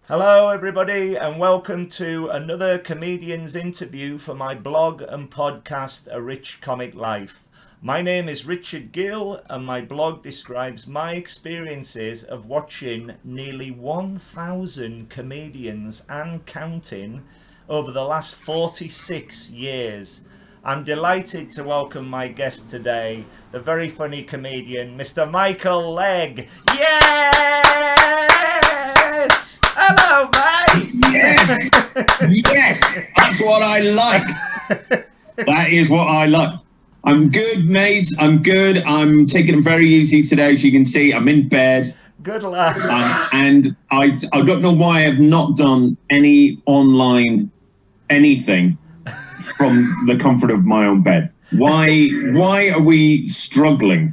Hello everybody and welcome to another comedian's interview for my blog and podcast Arichcomiclife. My name is Richard Gill and my blog describes my experiences of watching nearly 1,000 comedians and counting over the last 46 years. I'm delighted to welcome my guest today, the very funny comedian, Mr. Michael Legge. Yes! Hello, mate! Yes! Yes! That's what I like. That is what I like. I'm good, mate. I'm good. I'm taking it very easy today, as you can see. I'm in bed. Good lad. And I don't know why I've not done any online anything from the comfort of my own bed. Why are we struggling?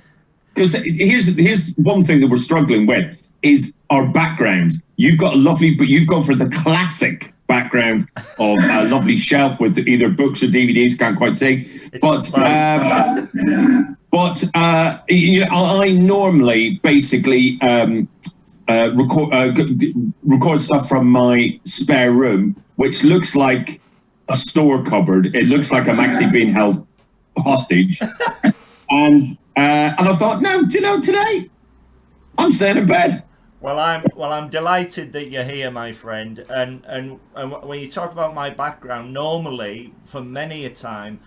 Because here's one thing that we're struggling with is our background. You've got a lovely, but you've gone for the classic background of a lovely shelf with either books or DVDs. Can't quite say, but you know, I normally basically record stuff from my spare room, which looks like a store cupboard. It looks like I'm actually being held hostage. And I thought, no, do you know, today I'm staying in bed. Well, I'm delighted that you're here, my friend. And when you talk about my background, normally for many a time,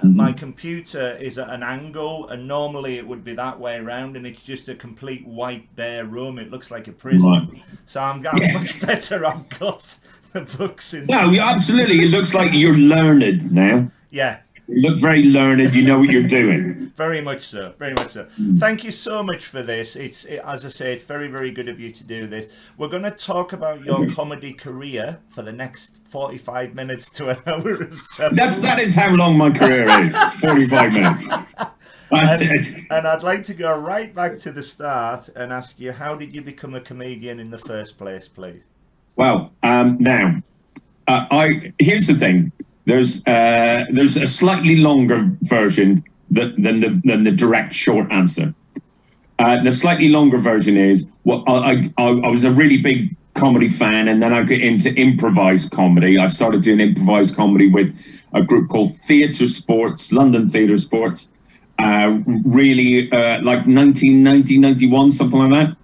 my computer is at an angle, and normally it would be that way around, and it's just a complete white bare room. It looks like a prison. Right. So I'm much better. I've got the books in. No, absolutely. It looks like you're learned now. Yeah. You look very learned. You know what you're doing. Very much so. Very much so. Thank you so much for this. As I say, it's very, very good of you to do this. We're going to talk about your comedy career for the next 45 minutes to an hour or so. That is how long my career is. 45 minutes. That's it. And I'd like to go right back to the start and ask you, how did you become a comedian in the first place, please? Well, now, here's the thing. There's a slightly longer version than the direct short answer. The slightly longer version is, well, I was a really big comedy fan, and then I got into improvised comedy. I started doing improvised comedy with a group called Theatre Sports, London Theatre Sports, really like 1990, 91, something like that.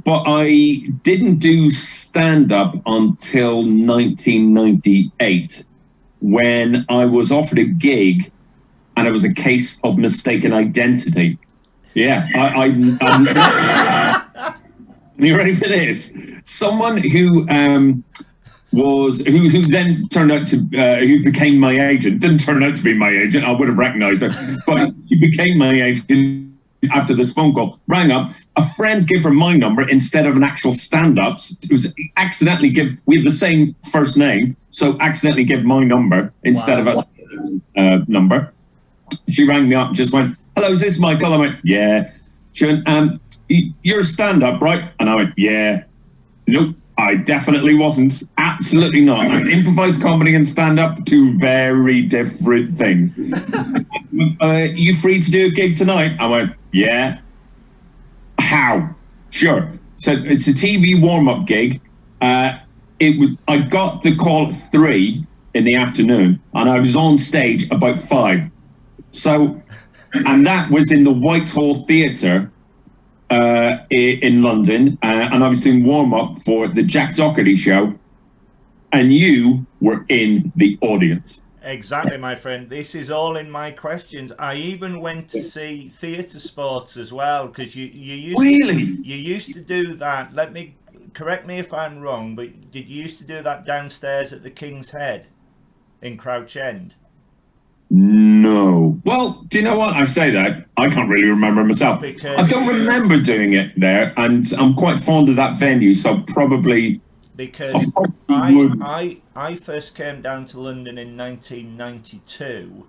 But I didn't do stand-up until 1998, when I was offered a gig, and it was a case of mistaken identity. Yeah, you ready for this? Someone who then turned out to who became my agent, didn't turn out to be my agent. I would have recognised her, but he became my agent. After this phone call, rang up. A friend gave her my number instead of an actual stand-ups. It was accidentally we have the same first name, so accidentally give my number instead of a number. She rang me up and just went, "Hello, is this Michael?" I went, "Yeah." She went, "You're a stand-up, right?" And I went, "Yeah." "Nope, I definitely wasn't. Absolutely not. Improvised comedy and stand-up, two very different things." "You free to do a gig tonight?" I went, "Yeah." "How?" "Sure." So it's a TV warm-up gig. I got the call at 3 in the afternoon, and I was on stage about 5. So, and that was in the Whitehall Theatre in London, and I was doing warm-up for the Jack Doherty show, and you were in the audience. Exactly, my friend. This is all in my questions. I even went to see Theatre Sports as well, because you used to do that. Correct me if I'm wrong, but did you used to do that downstairs at the King's Head in Crouch End? No. Well, do you know what? I say that. I can't really remember myself. I don't remember doing it there, and I'm quite fond of that venue, so probably... Because I first came down to London in 1992,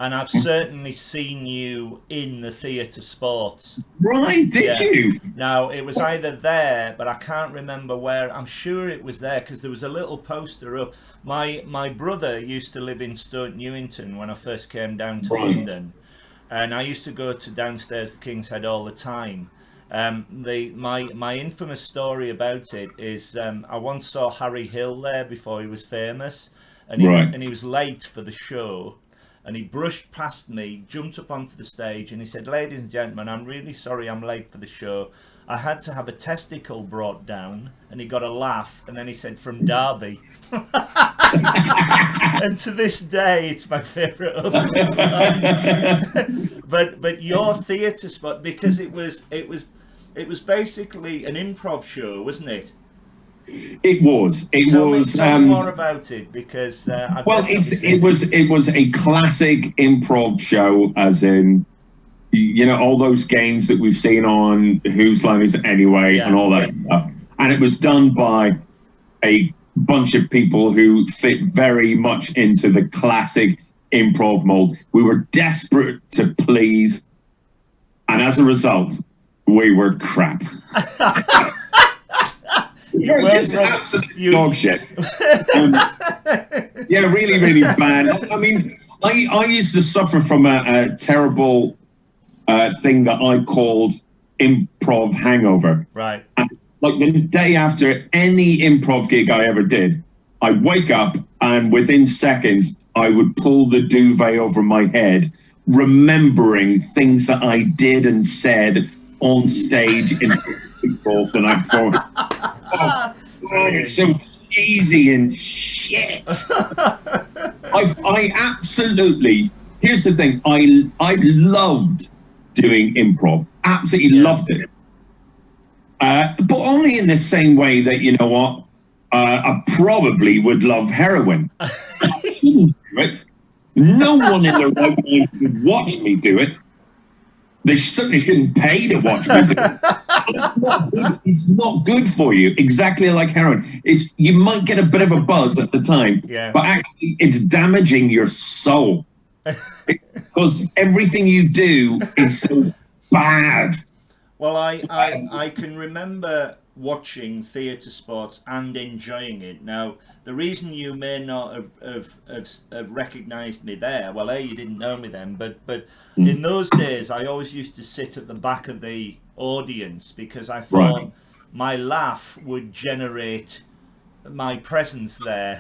and I've certainly seen you in the Theatre Sports. Right, did you? Now, it was either there, but I can't remember where. I'm sure it was there, because there was a little poster up. My brother used to live in Stoke Newington when I first came down to London, and I used to go to downstairs the King's Head all the time. My infamous story about it is I once saw Harry Hill there before he was famous, and he was late for the show, and he brushed past me, jumped up onto the stage, and he said, "Ladies and gentlemen, I'm really sorry I'm late for the show. I had to have a testicle brought down," and he got a laugh, and then he said, "From Derby." And to this day, it's my favourite opening line. But your theatre spot, because it was basically an improv show, wasn't it? It was. Tell me more about it, because it was a classic improv show, as in, you know, all those games that we've seen on Whose Line Is It Anyway, and all that stuff. And it was done by a bunch of people who fit very much into the classic improv mold. We were desperate to please, and as a result, we were crap. You're just absolute dog shit. Yeah, really, really bad. I mean, I used to suffer from a terrible thing that I called improv hangover. Right. And like the day after any improv gig I ever did, I'd wake up and within seconds I would pull the duvet over my head, remembering things that I did and said on stage in improv the night before. Oh, it's so cheesy and shit. I absolutely. Here's the thing. I loved doing improv. Absolutely loved it. But only in the same way that, you know what, I probably would love heroin. I shouldn't do it. No one in their right mind would watch me do it. They certainly shouldn't pay to watch me do it. It's not good. It's not good for you. Exactly like heroin. You might get a bit of a buzz at the time, but actually it's damaging your soul. Because everything you do is so bad. Well, I can remember watching theatre sports and enjoying it. Now, the reason you may not have recognised me there, well, A, you didn't know me then, but in those days, I always used to sit at the back of the audience because I thought my laugh would generate my presence there.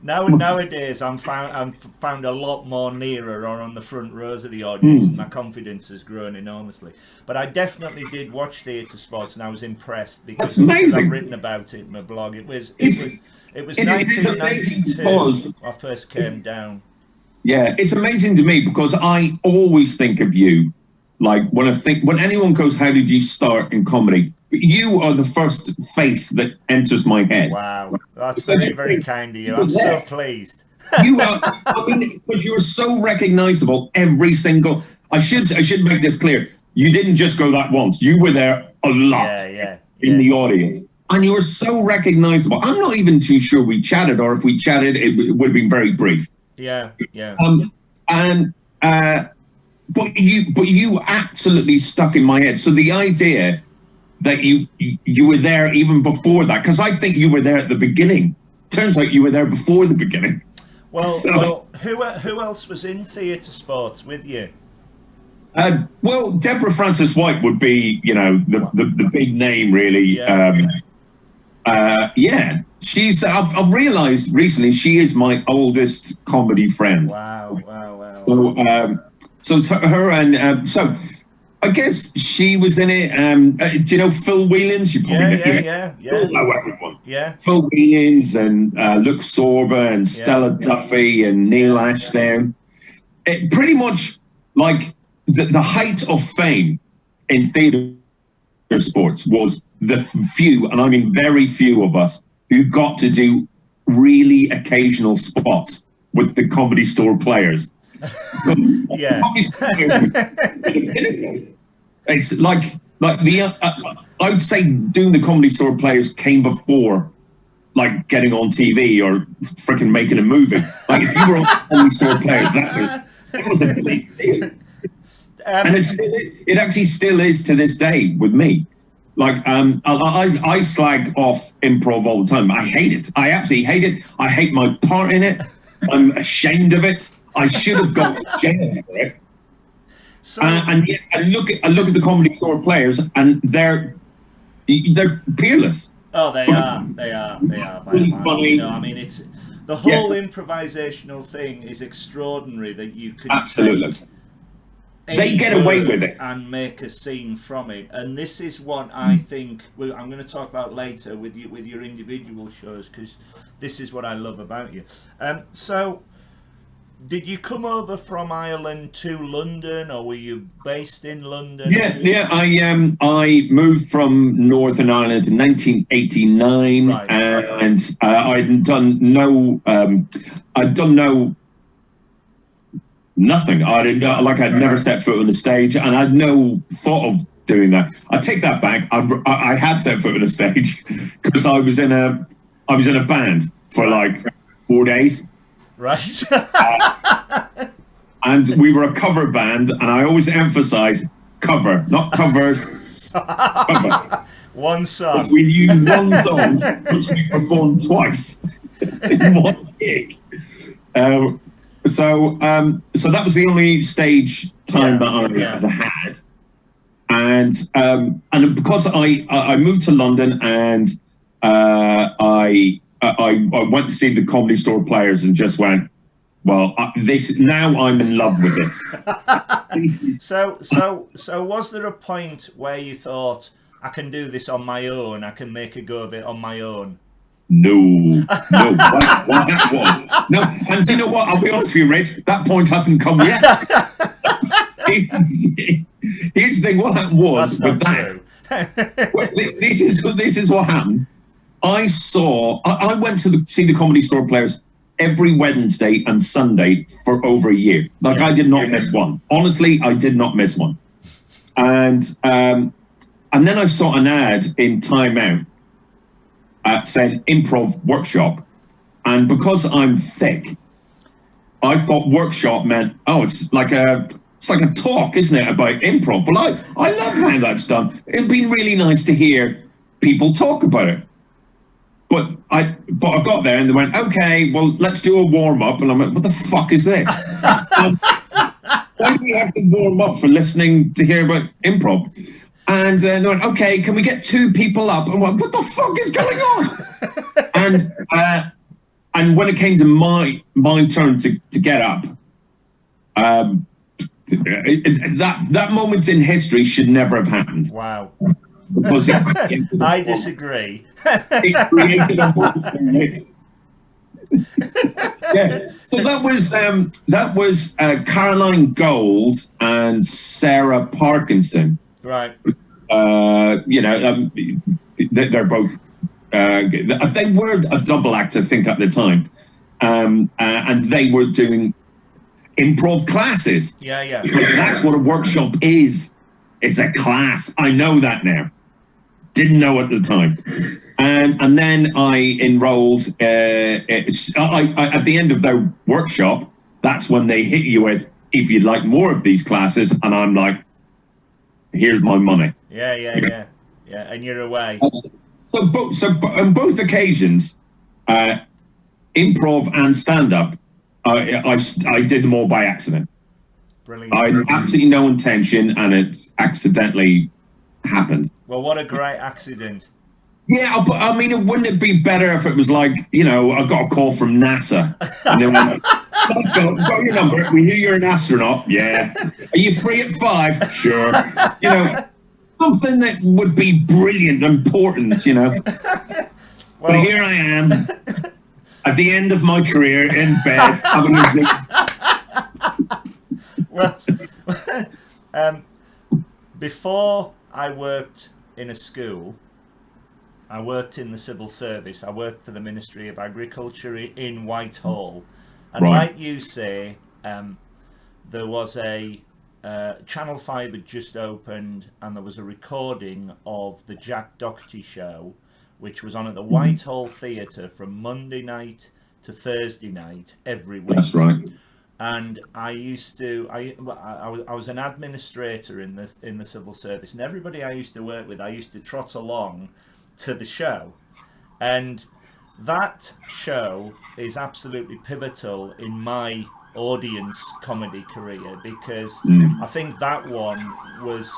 Nowadays, I'm found a lot more nearer or on the front rows of the audience, and my confidence has grown enormously. But I definitely did watch theatre sports, and I was impressed because I've written about it in my blog. It was 1992 I first came down. Yeah, it's amazing to me because I always think of you, like when anyone goes, "How did you start in comedy?" You are the first face that enters my head. Wow, that's very, very kind of you. I'm so pleased. You are, I mean, because you're so recognizable every single. I should make this clear. You didn't just go that once. You were there a lot in the audience, and you were so recognizable. I'm not even too sure we chatted, or if we chatted, it would have been very brief. Yeah. But you absolutely stuck in my head. So the idea that you were there even before that, because I think you were there at the beginning. Turns out you were there before the beginning. Well, who else was in theatre sports with you? Well, Deborah Francis White would be, you know, the big name, really. She's. I've realised recently she is my oldest comedy friend. Wow. So it's her and so I guess she was in it. Do you know Phil Whelans? You probably know everyone. Yeah. Phil Whelans and Luke Sorba and Stella Duffy and Neil Ashdown. It pretty much like the height of fame in theatre sports was the few, and I mean very few of us, who got to do really occasional spots with the Comedy Store Players. It's like the I would say doing the Comedy Store Players came before like getting on TV or freaking making a movie. Like if you were on Comedy Store Players, that was a big deal. And it actually still is to this day with me. Like I slag off improv all the time. I hate it. I absolutely hate it. I hate my part in it. I'm ashamed of it. I should have gone to jail for it. So and yet I look at the Comedy Store players, and they're peerless. oh, they are by a Really mile. You funny. know, I mean, it's the Yeah, whole improvisational thing is extraordinary that you can absolutely. take They any get away with word it. and make a scene from it, and this is what I think I'm going to talk about later with you with your individual shows, because this is what I love about you. So did you come over from Ireland to London, or were you based in London? Yeah. I moved from Northern Ireland in 1989, Right. and I'd done no nothing. I'd never set foot on the stage, and I'd no thought of doing that. I take that back. I had set foot on the stage because I was in a band for like 4 days. Right. And we were a cover band, and I always emphasize cover, not covers. Cover. One song. We used one song, which we performed twice in one gig. So that was the only stage time that I had, and because I moved to London, and I went to see the Comedy Store players and just went, well, now I'm in love with it. So was there a point where you thought, I can do this on my own, I can make a go of it on my own? No. What that was. No, and do you know what? I'll be honest with you, Rich. That point hasn't come yet. Here's the thing. What happened was That's not true. This is what happened. I went to see the Comedy Store players every Wednesday and Sunday for over a year. Like, I did not miss one. Honestly, I did not miss one. And then I saw an ad in Time Out saying improv workshop, and because I'm thick, I thought workshop meant, oh, it's like a talk, isn't it, about improv? But I love how that's done. It'd been really nice to hear people talk about it. But I got there and they went, okay, well, let's do a warm up. And I'm like, what the fuck is this? Why do we have to warm up for listening to hear about improv? And they went, okay, can we get 2 people up? And I went, what the fuck is going on? And when it came to my turn to get up, that moment in history should never have happened. Wow. Because I disagree. It created a monster. Yeah. So that was Caroline Gold and Sarah Parkinson. Right. They're both. They were a double act, I think, at the time, and they were doing improv classes. Yeah. Because that's what a workshop is. It's a class. I know that now. Didn't know at the time. And then I enrolled. At the end of their workshop, that's when they hit you with, if you'd like more of these classes, and I'm like, here's my money. Yeah, and you're away. So on both occasions, improv and stand-up, I did them all by accident. Brilliant. I had absolutely no intention, and it accidentally happened. Well, what a great accident. Yeah, I mean, wouldn't it be better if it was like, I got a call from NASA, and they went, got your number, we hear you're an astronaut. Yeah. Are you free at 5? Sure. Something that would be brilliant, important, Well, but here I am, at the end of my career, in bed, having a sleep. Well, before I worked in a school, I worked in the civil service. I worked for the Ministry of Agriculture in Whitehall. And like you say, there was a Channel 5 had just opened, and there was a recording of the Jack Doherty show, which was on at the Whitehall Theatre from Monday night to Thursday night every week. That's right. And I was an administrator in the civil service, and everybody I used to work with, I used to trot along to the show, and that show is absolutely pivotal in my audience comedy career, because I think that one was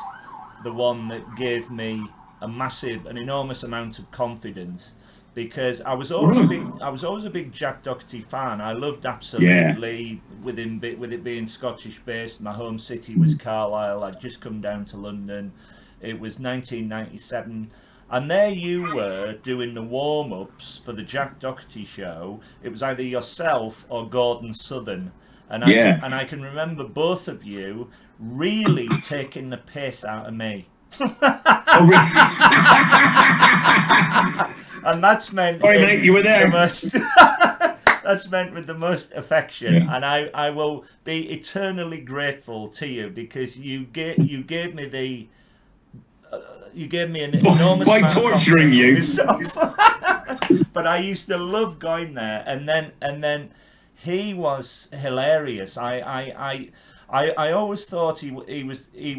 the one that gave me an enormous amount of confidence, because I was always a big Jack Doherty fan. I loved Yeah. Absolutely, with it being Scottish based. My home city was Carlisle. I'd just come down to London. It was 1997. And there you were doing the warm ups for the Jack Doherty show. It was either yourself or Gordon Southern. Yeah. I can remember both of you really taking the piss out of me. Oh, really? And that's meant Sorry, mate, you were there. That's meant with the most affection, Yeah. and I will be eternally grateful to you, because you gave me the you gave me an enormous By amount torturing of confidence in you. myself. But I used to love going there, and then he was hilarious. I always thought he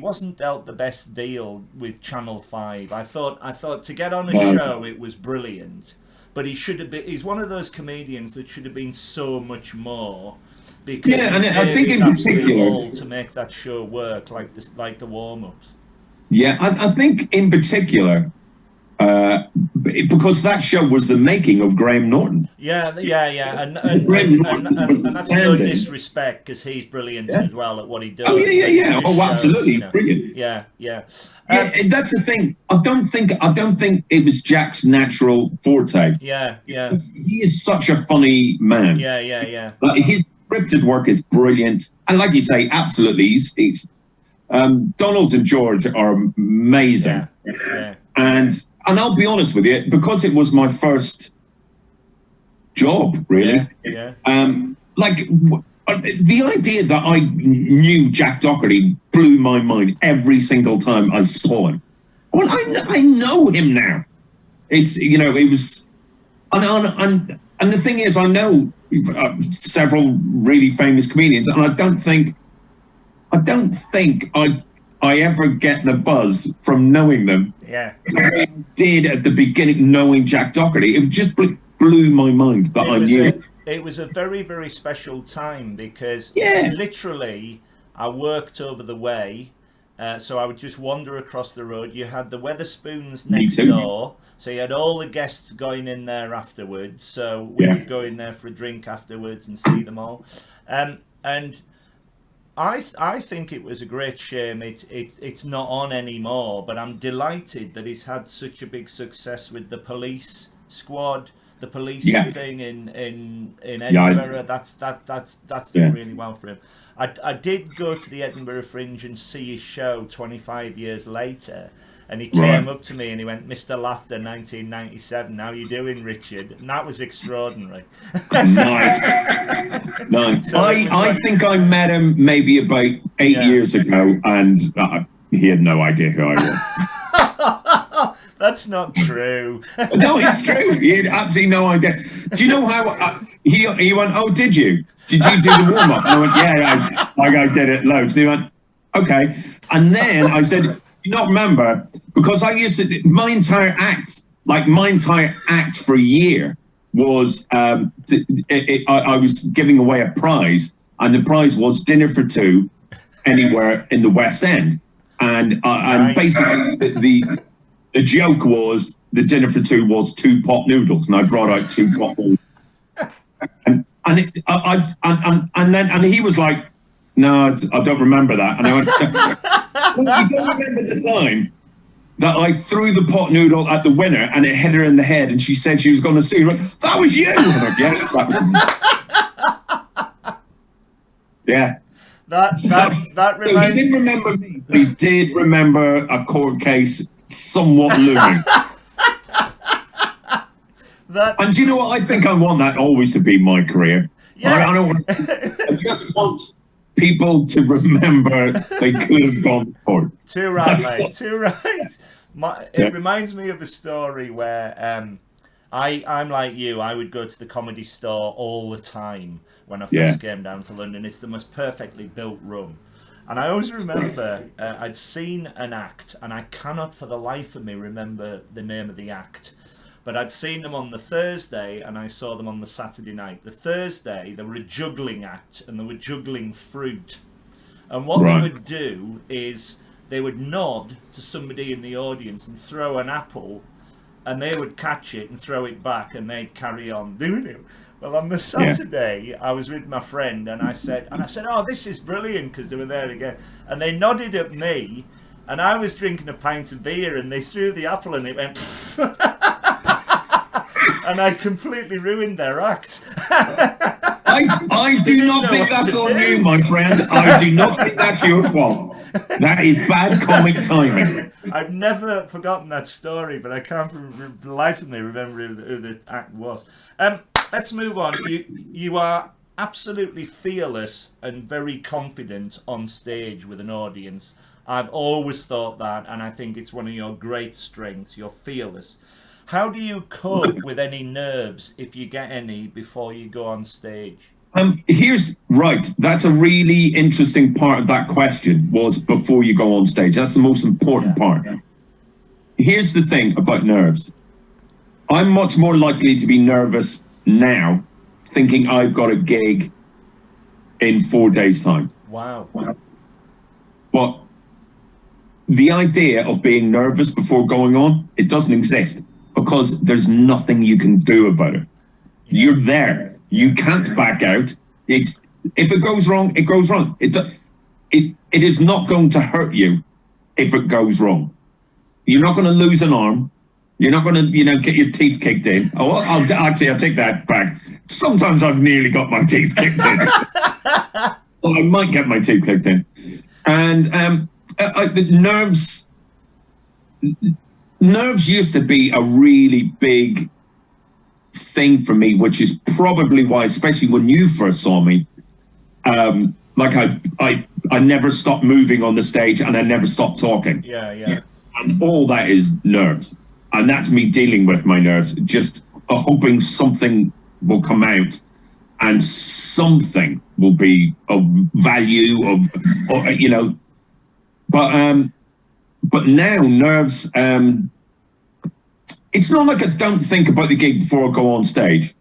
wasn't dealt the best deal with Channel 5. I thought to get on a show, it was brilliant, but he should have been. He's one of those comedians that should have been so much more, because Yeah, and I he think gave his in absolute particular, all to make that show work, like the warm ups. yeah, I think in particular, because that show was the making of Graham Norton. Yeah, and Graham Norton was that's no outstanding. disrespect, because he's brilliant Yeah. as well at what he does. Oh, yeah. But it just Oh, shows, absolutely, you know. brilliant. Yeah. Yeah, and that's the thing. I don't think it was Jack's natural forte. Yeah. He is such a funny man. Yeah. Like, his scripted work is brilliant, and like you say, absolutely, he's Donald and George are amazing. Yeah. And I'll be honest with you, because it was my first job, really. Yeah. The idea that I knew Jack Doherty blew my mind every single time I saw him. Well, I know him now. It's, it was, and the thing is, I know several really famous comedians, and I don't think I ever get the buzz from knowing them. Yeah. I did at the beginning, knowing Jack Doherty. It just blew my mind that I knew. It was a very, very special time, because Yeah. literally I worked over the way, so I would just wander across the road. You had the Weatherspoons next door, so you had all the guests going in there afterwards. So we would go in there for a drink afterwards and see them all. And I think it was a great shame it's not on anymore, but I'm delighted that he's had such a big success with the Police Squad, the police thing in Edinburgh. That's done really well for him. I did go to the Edinburgh Fringe and see his show 25 years later, and he came up to me and he went, "Mr. Laughter 1997, how you doing, Richard?" And that was extraordinary. Nice. So I think I met him maybe about 8 years ago, and he had no idea who I was. That's not true. No, it's true. He had absolutely no idea. Do you know how he went, "Oh, did you? Did you do the warm up?" And I went, "Yeah, I did it loads." And he went, "Okay." And then I said, "You not remember?" Because I used to, my entire act for a year was I was giving away a prize, and the prize was dinner for two anywhere in the West End, and basically the joke was the dinner for two was 2 pot noodles, and I brought out 2 pot noodles, and he was like, "No, I don't remember that." And I went, "Well, you don't remember the time that I threw the pot noodle at the winner and it hit her in the head, and she said she was going to sue." "That was you." I'm like, "Yeah, that was me." Yeah. That reminds. So he didn't remember me, but he did remember a court case somewhat looming. And do you know what? I think I want that always to be my career. Yeah. I just want people to remember they could have gone to court. Too right, mate. Too right. It reminds me of a story where I'm like you. I would go to the Comedy Store all the time when I first came down to London. It's the most perfectly built room. And I always remember I'd seen an act, and I cannot for the life of me remember the name of the act. But I'd seen them on the Thursday and I saw them on the Saturday night. The Thursday, they were a juggling act and they were juggling fruit. And what they would do is they would nod to somebody in the audience and throw an apple, and they would catch it and throw it back, and they'd carry on doing it. Well, on the Saturday, I was with my friend, and I said, "Oh, this is brilliant," because they were there again, and they nodded at me, and I was drinking a pint of beer, and they threw the apple, and it went, and I completely ruined their act. I do not think that's on you, my friend. I do not think that's your fault. That is bad comic timing. I've never forgotten that story, but I can't for the life of me remember who the act was. Let's move on. You are absolutely fearless and very confident on stage with an audience. I've always thought that, and I think it's one of your great strengths. You're fearless. How do you cope with any nerves, if you get any, before you go on stage? That's a really interesting part of that question, was before you go on stage. That's the most important part. Here's the thing about nerves. I'm much more likely to be nervous now thinking I've got a gig in 4 days' time. Wow. But the idea of being nervous before going on, it doesn't exist, because there's nothing you can do about it. You're there. You can't back out. If it goes wrong, it goes wrong. It is not going to hurt you if it goes wrong. You're not going to lose an arm. You're not going to, get your teeth kicked in. I'll take that back. Sometimes I've nearly got my teeth kicked in. So I might get my teeth kicked in. And the nerves used to be a really big thing for me, which is probably why, especially when you first saw me, I never stopped moving on the stage, and I never stopped talking. Yeah. And all that is nerves, and that's me dealing with my nerves, just hoping something will come out and something will be of value, but now nerves, it's not like I don't think about the gig before I go on stage,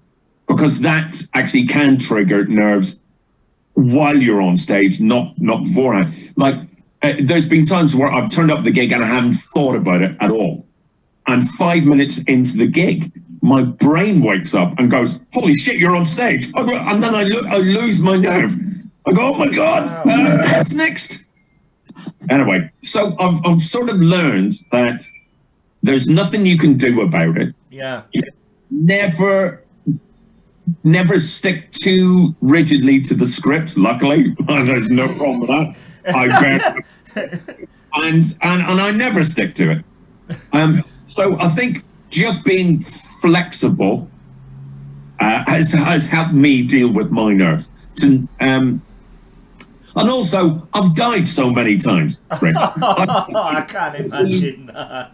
because that actually can trigger nerves while you're on stage, not beforehand. There's been times where I've turned up the gig and I haven't thought about it at all. And 5 minutes into the gig, my brain wakes up and goes, "Holy shit, you're on stage." And then I lose my nerve. I go, "Oh my God, what's next?" Anyway, so I've sort of learned that there's nothing you can do about it. Yeah. Never stick too rigidly to the script. Luckily, there's no problem with that. And I never stick to it. So I think just being flexible has helped me deal with my nerves. And also, I've died so many times, Rich. I can't imagine that.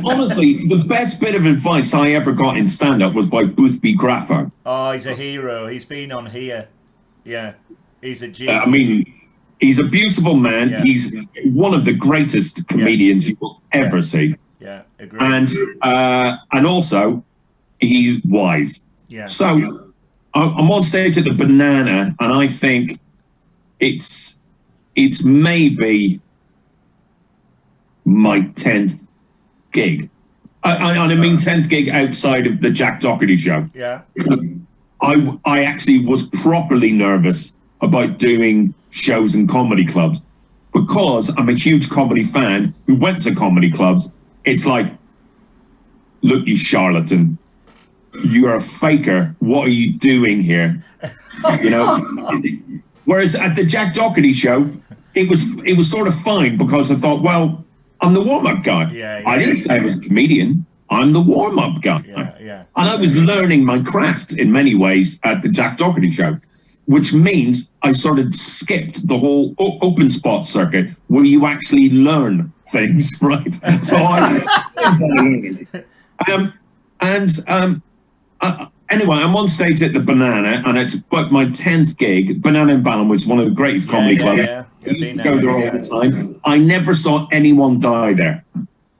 Honestly, the best bit of advice I ever got in stand-up was by Boothby Graffer. Oh, he's a hero. He's been on here. Yeah, he's a genius. He's a beautiful man. Yeah. He's one of the greatest comedians you will ever see. Yeah, agree. And also, he's wise. Yeah. So I'm on stage at the Banana, and I think it's maybe my 10th gig. I mean 10th gig outside of the Jack Doherty show. Yeah. I actually was properly nervous about doing shows in comedy clubs, because I'm a huge comedy fan who went to comedy clubs. It's like, look, you charlatan, you're a faker. What are you doing here? Whereas at the Jack Doherty show, it was sort of fine, because I thought, well, I'm the warm-up guy. Yeah. I didn't say I was a comedian. I'm the warm-up guy. Yeah. And I was learning my craft in many ways at the Jack Doherty show, which means I sort of skipped the whole open spot circuit where you actually learn things, right? So anyway, I'm on stage at the Banana, and it's about my 10th gig. Banana in Balham was one of the greatest comedy clubs. Yeah. I used to go there all the time. I never saw anyone die there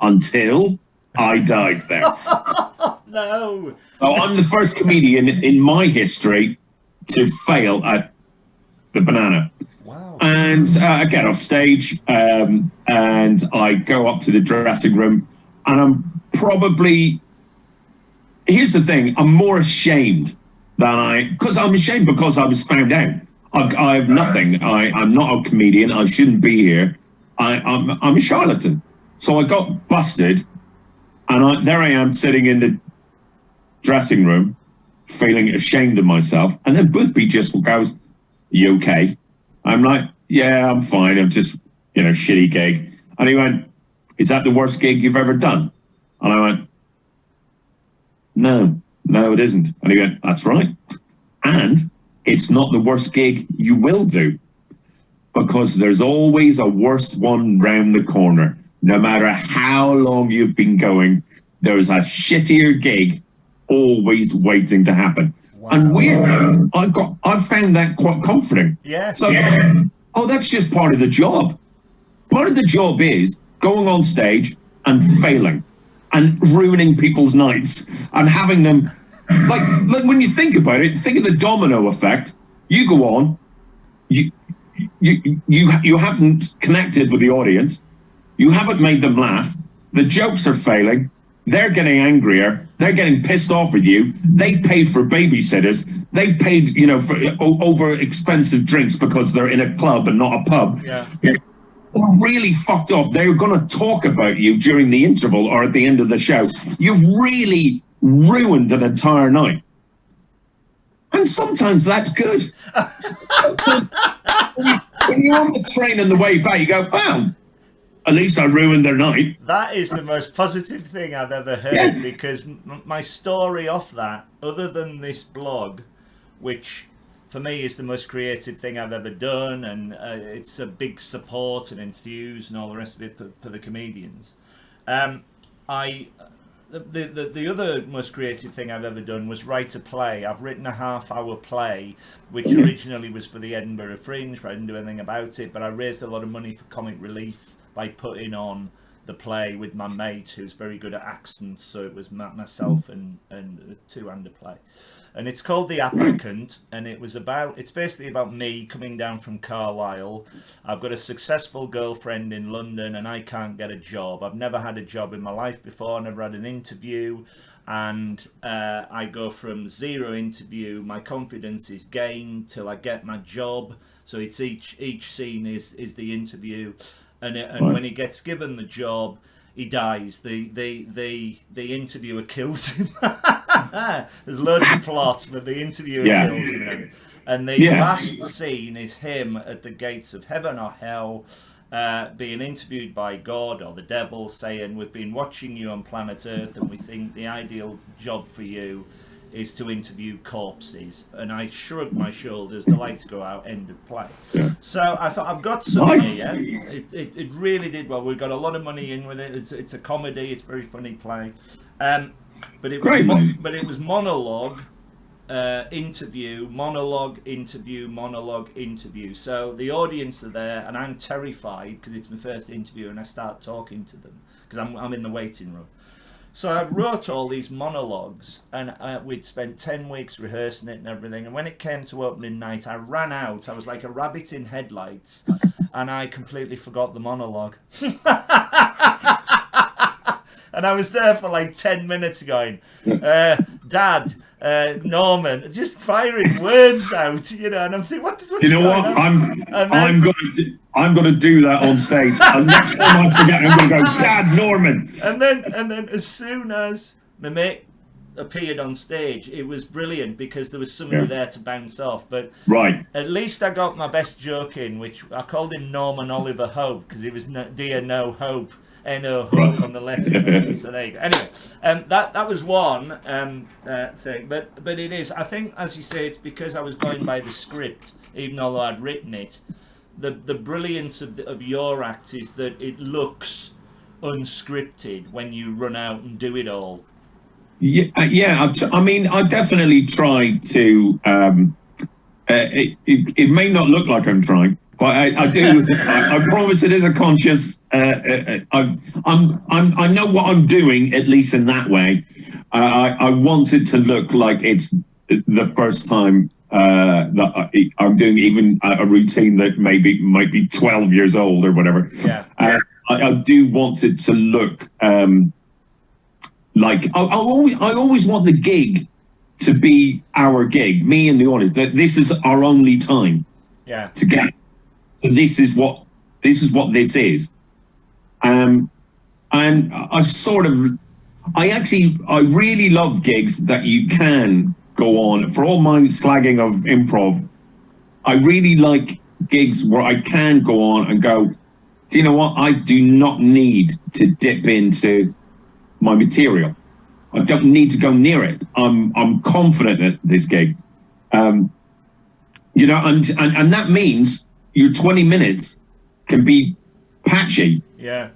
until I died there. No. So I'm the first comedian in my history to fail at the banana. Wow. And I get off stage, and I go up to the dressing room, and I'm probably, here's the thing, I'm more ashamed because I'm ashamed because I was found out. I have nothing. I'm not a comedian. I shouldn't be here. I'm a charlatan. So I got busted, and there I am sitting in the dressing room, feeling ashamed of myself. And then Boothby just goes, "You okay?" I'm like, "Yeah, I'm fine. I'm just, shitty gig." And he went, "Is that the worst gig you've ever done?" And I went, No, it isn't." And he went, "That's right. And it's not the worst gig you will do, because there's always a worse one round the corner. No matter how long you've been going, there's a shittier gig always waiting to happen." Wow. And weird, I found that quite comforting. Yeah. So, that's just part of the job. Part of the job is going on stage and failing and ruining people's nights and having them, like when you think about it, think of the domino effect. You go on, you haven't connected with the audience, you haven't made them laugh, the jokes are failing, they're getting angrier, they're getting pissed off with you, they paid for babysitters, they paid, for over expensive drinks because they're in a club and not a pub. Yeah. Or really fucked off. They're going to talk about you during the interval or at the end of the show. You really ruined an entire night. And sometimes that's good. When you're on the train on the way back, you go, "Wow, at least I ruined their night." That is the most positive thing I've ever heard, because my story off that, other than this blog, which for me is the most creative thing I've ever done, and it's a big support and enthuse and all the rest of it for the comedians. The other most creative thing I've ever done was write a play. I've written a half-hour play, which originally was for the Edinburgh Fringe, but I didn't do anything about it. But I raised a lot of money for Comic Relief by putting on the play with my mate, who's very good at accents. So it was myself and a two-hander play. And it's called The Applicant, and it's basically about me coming down from Carlisle. I've got a successful girlfriend in London, and I can't get a job. I've never had a job in my life before, never had an interview, and I go from zero interview, my confidence is gained till I get my job. So it's each scene is the interview, and when he gets given the job, he dies. The interviewer kills him. There's loads of plots, but the interviewer kills him. And the last scene is him at the gates of heaven or hell, being interviewed by God or the devil, saying, "We've been watching you on planet Earth, and we think the ideal job for you is to interview corpses." And I shrugged my shoulders, the lights go out, end of play. So I thought, I've got something here. It really did well. We've got a lot of money in with it. It's a comedy, it's a very funny play. But it was monologue, interview, monologue, interview, monologue, interview. So the audience are there, and I'm terrified because it's my first interview, and I start talking to them because I'm in the waiting room. So I wrote all these monologues, and we'd spent 10 weeks rehearsing it and everything. And when it came to opening night, I ran out. I was like a rabbit in headlights, and I completely forgot the monologue. And I was there for like 10 minutes going, "Dad, Norman," just firing words out, and I'm thinking, what's you know what? I'm going to do that on stage. And next time I forget, I'm going to go, "Dad, Norman." And then as soon as my mate appeared on stage, it was brilliant because there was somebody there to bounce off. But at least I got my best joke in, which I called him Norman Oliver Hope, because it was Dear No Hope. N-O Hope on the letter. So there you go. Anyway, that was one thing, but it is, I think, as you say, it's because I was going by the script, even though I'd written it. The brilliance of your act is that it looks unscripted when you run out and do it all. I mean, I definitely try to. It may not look like I'm trying, But I do. I promise it is a conscious. I know what I'm doing, at least in that way. I want it to look like it's the first time that I'm doing even a routine that maybe might be 12 years old or whatever. Yeah. I do want it to look like I always want the gig to be our gig, me and the audience. That this is our only time. Yeah. Together. This is what this is. And I really love gigs that you can go on. For all my slagging of improv, I really like gigs where I can go on and go, do you know what? I do not need to dip into my material. I don't need to go near it. I'm confident at this gig. And that means your 20 minutes can be patchy. Yeah.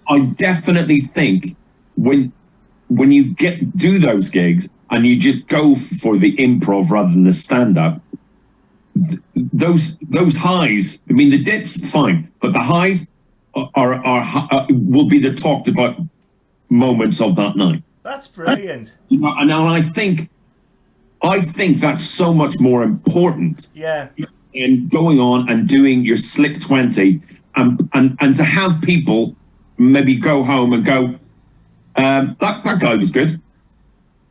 I definitely think when you do those gigs and you just go for the improv rather than the stand-up, those highs, I mean, the dips, fine, but the highs will be the talked about moments of that night. That's brilliant. And I think that's so much more important. Yeah. And going on and doing your slick 20 and to have people maybe go home and go, that guy was good.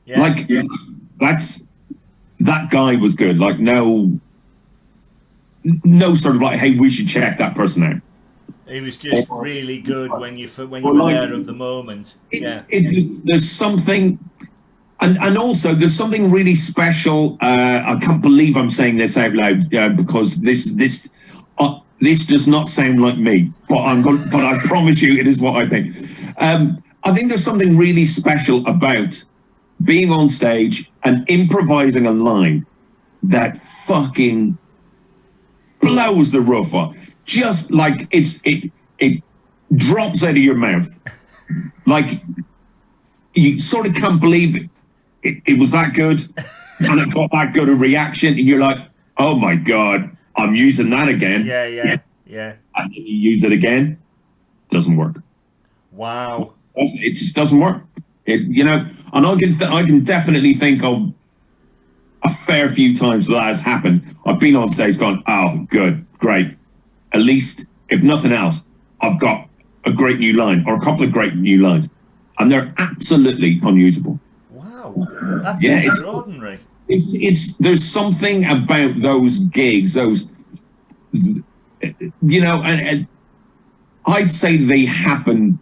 Yeah. Like, that guy was good. Like, no sort of like, hey, we should check that person out. He was just really good when you were there of the moment. There's something. And also, there's something really special. I can't believe I'm saying this out loud because this does not sound like me. But I promise you, it is what I think. I think there's something really special about being on stage and improvising a line that fucking blows the roof off. Just like it drops out of your mouth. Like you sort of can't believe it. It was that good, and it got that good a reaction, and you're like, "Oh my god, I'm using that again." Yeah. And then you use it again, doesn't work. Wow. It just doesn't work. And I can definitely think of a fair few times that has happened. I've been on stage, gone, "Oh, good, great. At least, if nothing else, I've got a great new line or a couple of great new lines," and they're absolutely unusable. That's extraordinary. There's something about those gigs, and I'd say they happen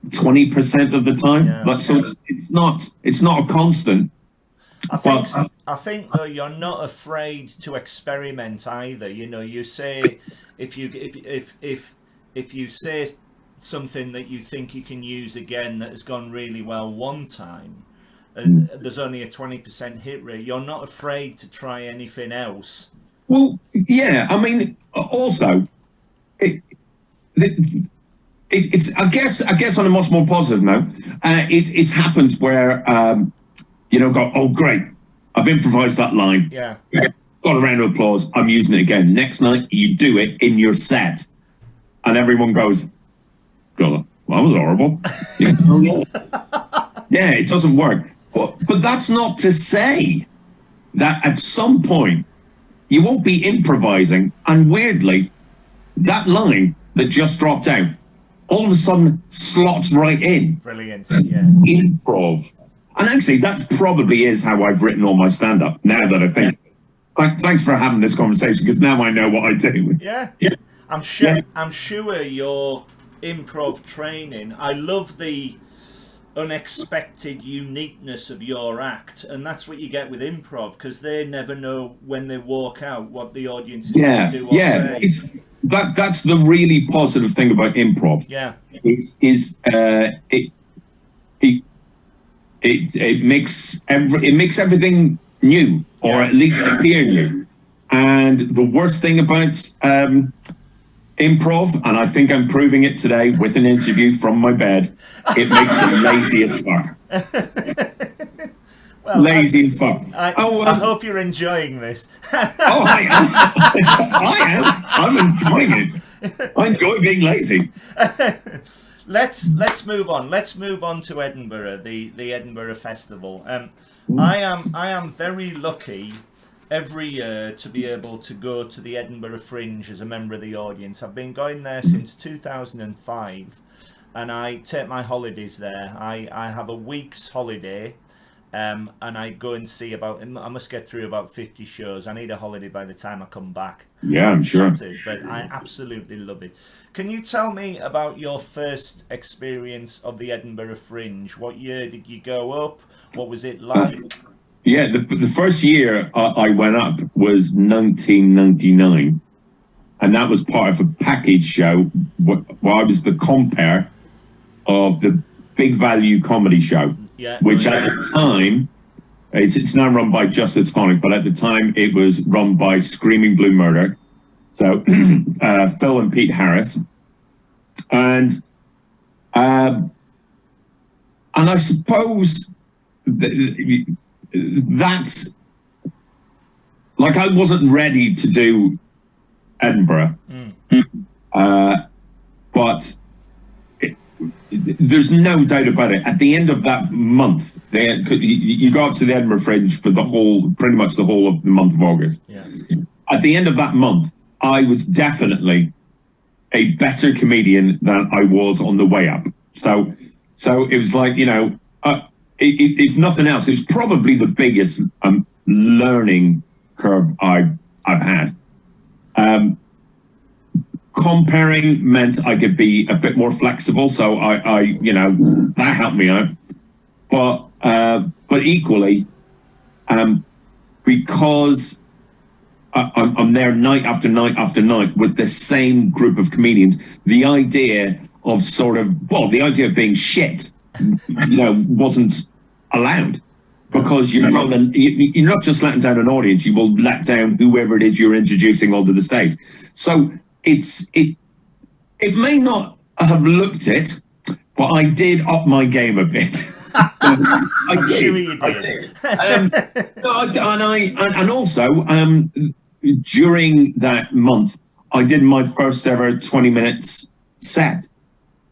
20% of the time. Yeah. So it's not a constant. I think though you're not afraid to experiment either. You say if you say something that you think you can use again that has gone really well one time, there's only a 20% hit rate. You're not afraid to try anything else. Well, yeah. I mean, also, it's I guess on a much more positive note, it's happened where go, oh great, I've improvised that line. Yeah. Got a round of applause. I'm using it again. Next night, you do it in your set, and everyone goes, God, that was horrible. Yeah, it doesn't work. But that's not to say that at some point you won't be improvising, and weirdly, that line that just dropped out all of a sudden slots right in. Brilliant. Yeah. Improv. And actually, that probably is how I've written all my stand-up, now that I think. Thanks for having this conversation, because now I know what I do. Yeah. I'm sure your improv training, I love the unexpected uniqueness of your act, and that's what you get with improv, because they never know when they walk out what the audience is going to do or say. That's the really positive thing about improv. Yeah. It makes everything new, or at least appear new. And the worst thing about improv, and I think I'm proving it today with an interview from my bed, it makes you lazy as fuck. Well, Lazy as fuck. I hope you're enjoying this. I am. I'm enjoying it. I enjoy being lazy. Let's move on. Let's move on to Edinburgh, the Edinburgh Festival. I am very lucky every year to be able to go to the Edinburgh Fringe as a member of the audience. I've been going there since 2005, and I take my holidays there. I have a week's holiday. And I go and see I must get through about 50 shows. I need a holiday by the time I come back. Yeah, I'm sure. But I absolutely love it. Can you tell me about your first experience of the Edinburgh Fringe? What year did you go up? What was it like? Yeah, the first year I went up was 1999. And that was part of a package show where I was the compere of the Big Value comedy show. Yeah, which at the time, it's now run by Just the Tonic, but at the time it was run by Screaming Blue Murder. So Phil and Pete Harris, and I suppose that's like I wasn't ready to do Edinburgh, but. There's no doubt about it. At the end of that month, you go up to the Edinburgh Fringe for pretty much the whole of the month of August. Yeah. At the end of that month, I was definitely a better comedian than I was on the way up. So it was like, if nothing else, it was probably the biggest learning curve I've had. Comparing meant I could be a bit more flexible, so I that helped me out. But equally, because I'm there night after night after night with the same group of comedians, the idea of being shit, wasn't allowed. Because you're not just letting down an audience, you will let down whoever it is you're introducing onto the stage. So it may not have looked it, but I did up my game a bit. I did. Sure you did. And also during that month, I did my first ever 20 minutes set.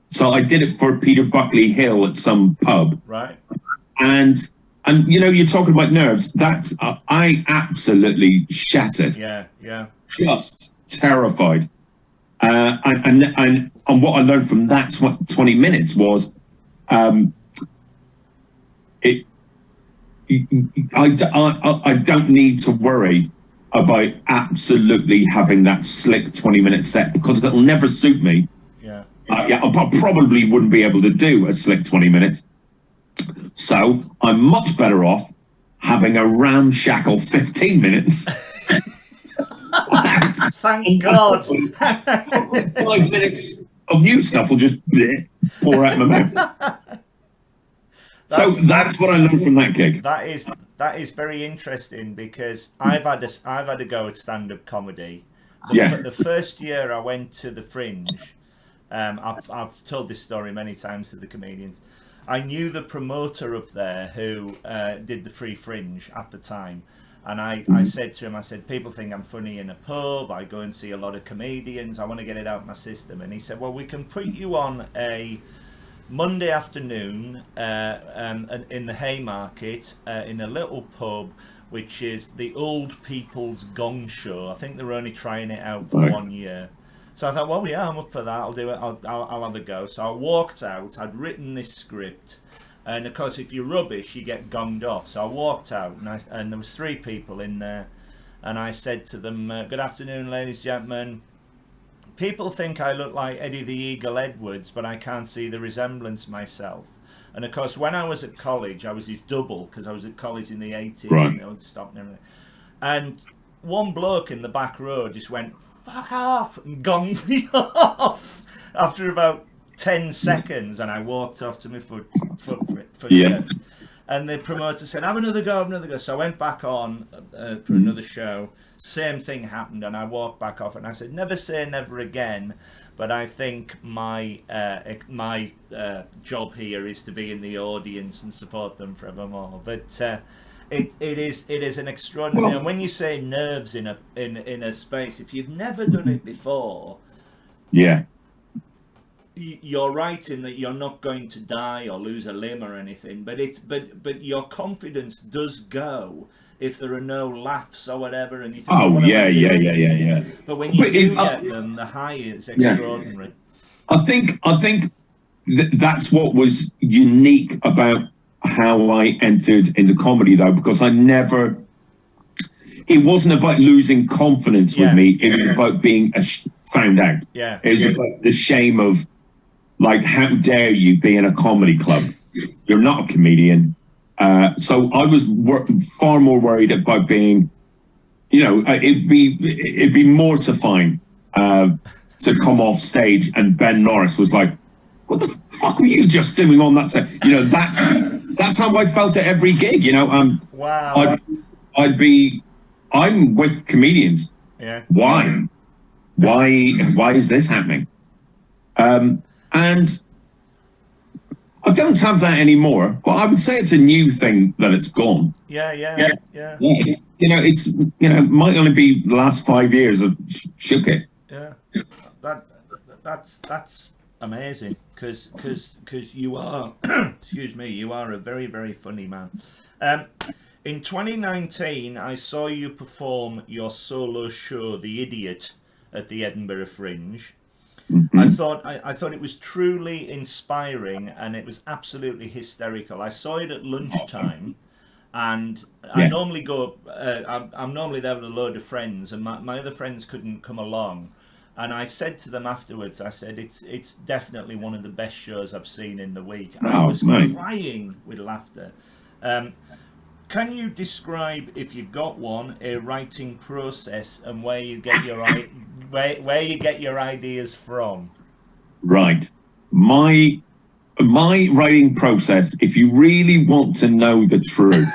So I did it for Peter Buckley Hill at some pub. Right. And you're talking about nerves. That's I absolutely shattered. Yeah. Just terrified. And what I learned from that 20 minutes was, I don't need to worry about absolutely having that slick 20-minute set because it'll never suit me. Yeah. I probably wouldn't be able to do a slick 20 minutes. So I'm much better off having a ramshackle 15 minutes. Thank God. 5 minutes of new stuff will just pour out my mouth. That's what I learned from that gig. That is very interesting because I've had a go at stand-up comedy. The first year I went to the Fringe, I've told this story many times to the comedians. I knew the promoter up there who did the Free Fringe at the time. And I said to him, I said, people think I'm funny in a pub. I go and see a lot of comedians. I want to get it out of my system. And he said, well, we can put you on a Monday afternoon in the Haymarket in a little pub, which is the Old People's Gong Show. I think they're only trying it out for 1 year. So I thought, well, yeah, I'm up for that. I'll do it. I'll have a go. So I walked out. I'd written this script. And of course, if you're rubbish, you get gonged off. So I walked out, and there was 3 people in there, and I said to them, "Good afternoon, ladies and gentlemen. People think I look like Eddie the Eagle Edwards, but I can't see the resemblance myself." And of course, when I was at college, I was his double because I was at college in the 80s, and I would stop and everything. And one bloke in the back row just went, "Fuck off," and gonged me off after about 10 seconds, and I walked off to my foot shirt. And the promoter said, have another go. So I went back on for another show. Same thing happened, and I walked back off, and I said, never say never again. but I think my job here is to be in the audience and support them forevermore. But it is an extraordinary. And when you say nerves in a space, if you've never done it before, yeah. You're right in that you're not going to die or lose a limb or anything, but your confidence does go if there are no laughs or whatever, and you think, Oh, what am I doing? yeah. But when you do get them, the high is extraordinary. I think that's what was unique about how I entered into comedy, though, because it wasn't about losing confidence with me. It was about being found out. Yeah. It was about the shame of, like, how dare you be in a comedy club? You're not a comedian. So I was far more worried about being, it'd be mortifying to come off stage and Ben Norris was like, "What the fuck were you just doing on that set?" That's how I felt at every gig. Wow. I'm with comedians. Yeah. Why is this happening? And I don't have that anymore, but I would say it's a new thing that it's gone. Yeah. It's might only be the last 5 years of shook it. Yeah, that's amazing because you are excuse me, you are a very, very funny man. In 2019, I saw you perform your solo show, The Idiot, at the Edinburgh Fringe. I thought it was truly inspiring, and it was absolutely hysterical. I saw it at lunchtime, and I normally go. I'm normally there with a load of friends, and my other friends couldn't come along. And I said to them afterwards, I said, it's definitely one of the best shows I've seen in the week. I was crying with laughter. Can you describe, if you've got one, a writing process and where you get your ideas from? Right. My writing process, if you really want to know the truth,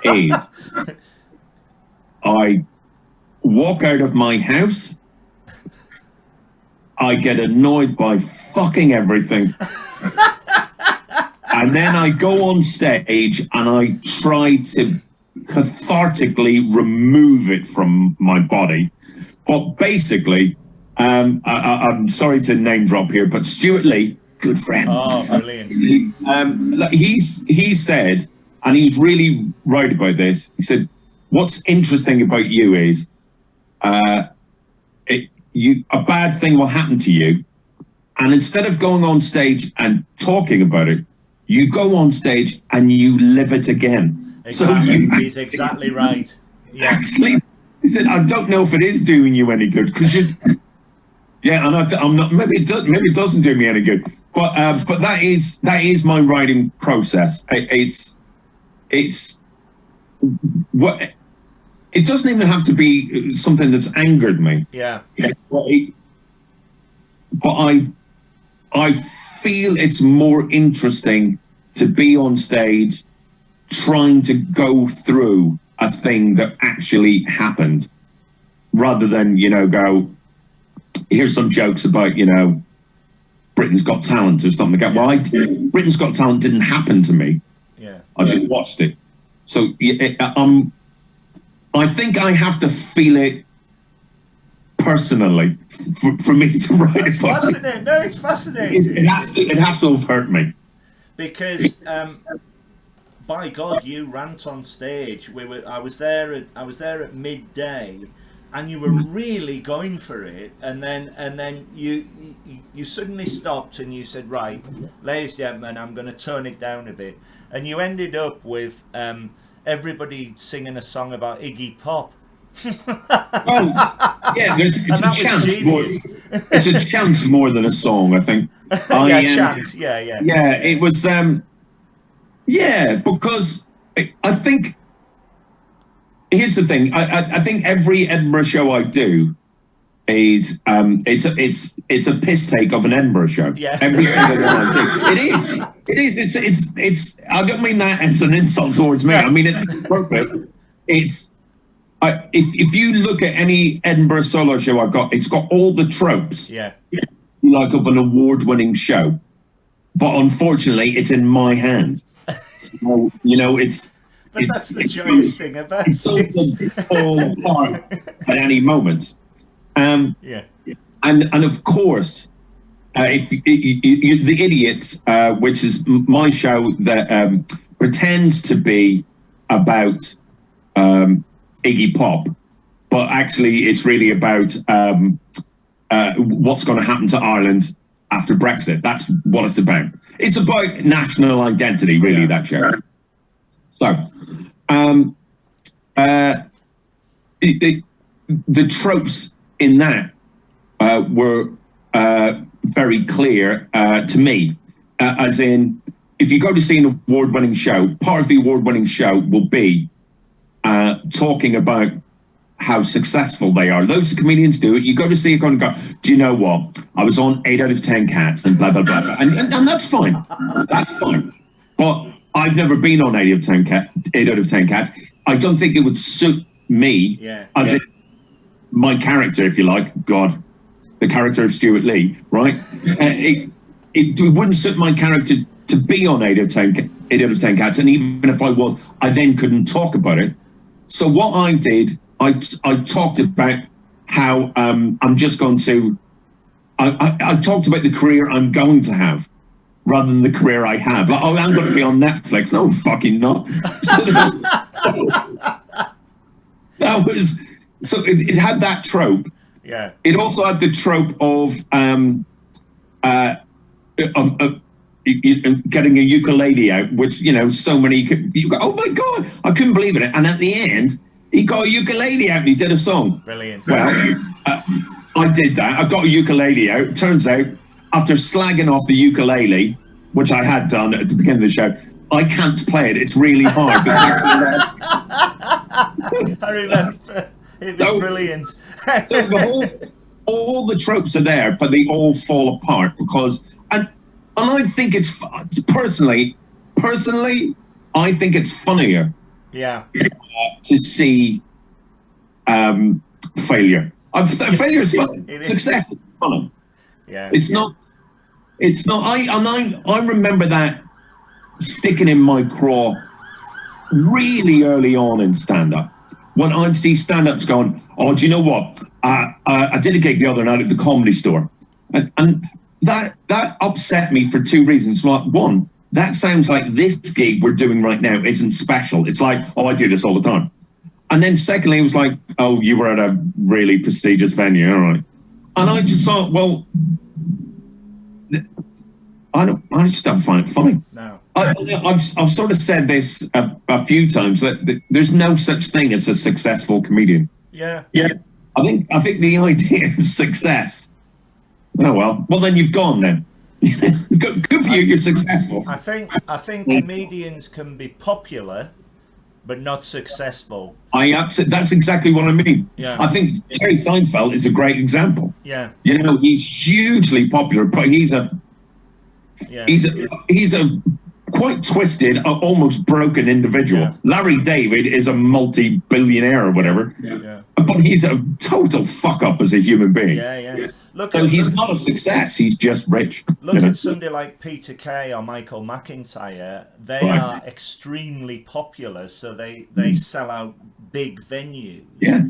is I walk out of my house, I get annoyed by fucking everything, and then I go on stage and I try to cathartically remove it from my body. But basically, I'm sorry to name drop here, but Stuart Lee, good friend. Oh, brilliant. He said, and he's really right about this, he said, what's interesting about you is a bad thing will happen to you, and instead of going on stage and talking about it, you go on stage and you live it again. Exactly. So he's exactly right. Yeah. Actually, he said, I don't know if it is doing you any good, because I'm not. Maybe it doesn't do me any good. But that is my writing process. It's what. It doesn't even have to be something that's angered me. Yeah. But I feel it's more interesting to be on stage trying to go through a thing that actually happened, rather than, go, here's some jokes about, Britain's Got Talent or something like that. Well, Britain's Got Talent didn't happen to me. Yeah. I just watched it. So I think I have to feel it personally for me to write it. It's fascinating. No, it's fascinating. It has to have hurt me. Because by God, you rant on stage. I was there at midday, and you were really going for it. And then you suddenly stopped and you said, "Right, ladies and gentlemen, I'm going to tone it down a bit." And you ended up with everybody singing a song about Iggy Pop. Oh, yeah, it's a chance more. It's a chance more than a song, I think. Chance. Yeah. Yeah, it was. Because I think here's the thing. I think every Edinburgh show I do is it's a piss take of an Edinburgh show. Yeah. Every single one I do. It is. It's. I don't mean that as an insult towards me. I mean it's on purpose. If you look at any Edinburgh solo show I've got, it's got all the tropes. Yeah. like of an award-winning show, but unfortunately, it's in my hands. So, you know, But that's the joyous thing about it fall apart at any moment. Yeah. And of course, if the Idiots, which is my show that pretends to be about Iggy Pop, but actually it's really about what's going to happen to Ireland after Brexit. That's what it's about. It's about national identity, really, that show. So, the tropes in that were very clear to me, as in, if you go to see an award-winning show, part of the award-winning show will be talking about how successful they are. Loads of comedians do it. You go to see it and go, do you know what? I was on 8 out of 10 Cats and blah, blah, blah. And that's fine. That's fine. But I've never been on 8 out of 10 Cats. I don't think it would suit me as my character, if you like. God, the character of Stuart Lee, right? It wouldn't suit my character to be on 8 out of 10 Cats. And even if I was, I then couldn't talk about it. So what I did, I talked about how I'm just going to, I talked about the career I'm going to have rather than the career I have. Like, oh, I'm going to be on Netflix. No, fucking not. So that was, so it had that trope. Yeah. It also had the trope of getting a ukulele out, which, you know, so many you go, oh my God, I couldn't believe it. And at the end, he got a ukulele out and he did a song. Brilliant. Well, I did that. I got a ukulele out. Turns out, after slagging off the ukulele, which I had done at the beginning of the show, I can't play it. It's really hard. I remember. It was brilliant. So all the tropes are there, but they all fall apart because, and I think it's personally, I think it's funnier. Yeah. To see failure. Failure is fun. Success is fun. Yeah. It's not. I remember that sticking in my craw really early on in stand-up. When I'd see stand-ups going, oh, do you know what? I did a gig the other night at the Comedy Store, and that upset me for two reasons. Like, one, that sounds like this gig we're doing right now isn't special. It's like, oh, I do this all the time. And then secondly, it was like, oh, you were at a really prestigious venue, all right. And I just thought, well, I just don't find it funny. No. I've sort of said this a few times that there's no such thing as a successful comedian. Yeah. Yeah. I think the idea of success. Oh well then you've gone then. Good for you. You're successful. I think comedians can be popular, but not successful. That's exactly what I mean. Yeah. I think Jerry Seinfeld is a great example. Yeah. You know, he's hugely popular, but he's a quite twisted, almost broken individual. Yeah. Larry David is a multi-billionaire or whatever. Yeah. But he's a total fuck up as a human being. Yeah. He's not a success. He's just rich. Look at somebody like Peter Kay or Michael McIntyre. They are extremely popular, so they sell out big venues. Yeah.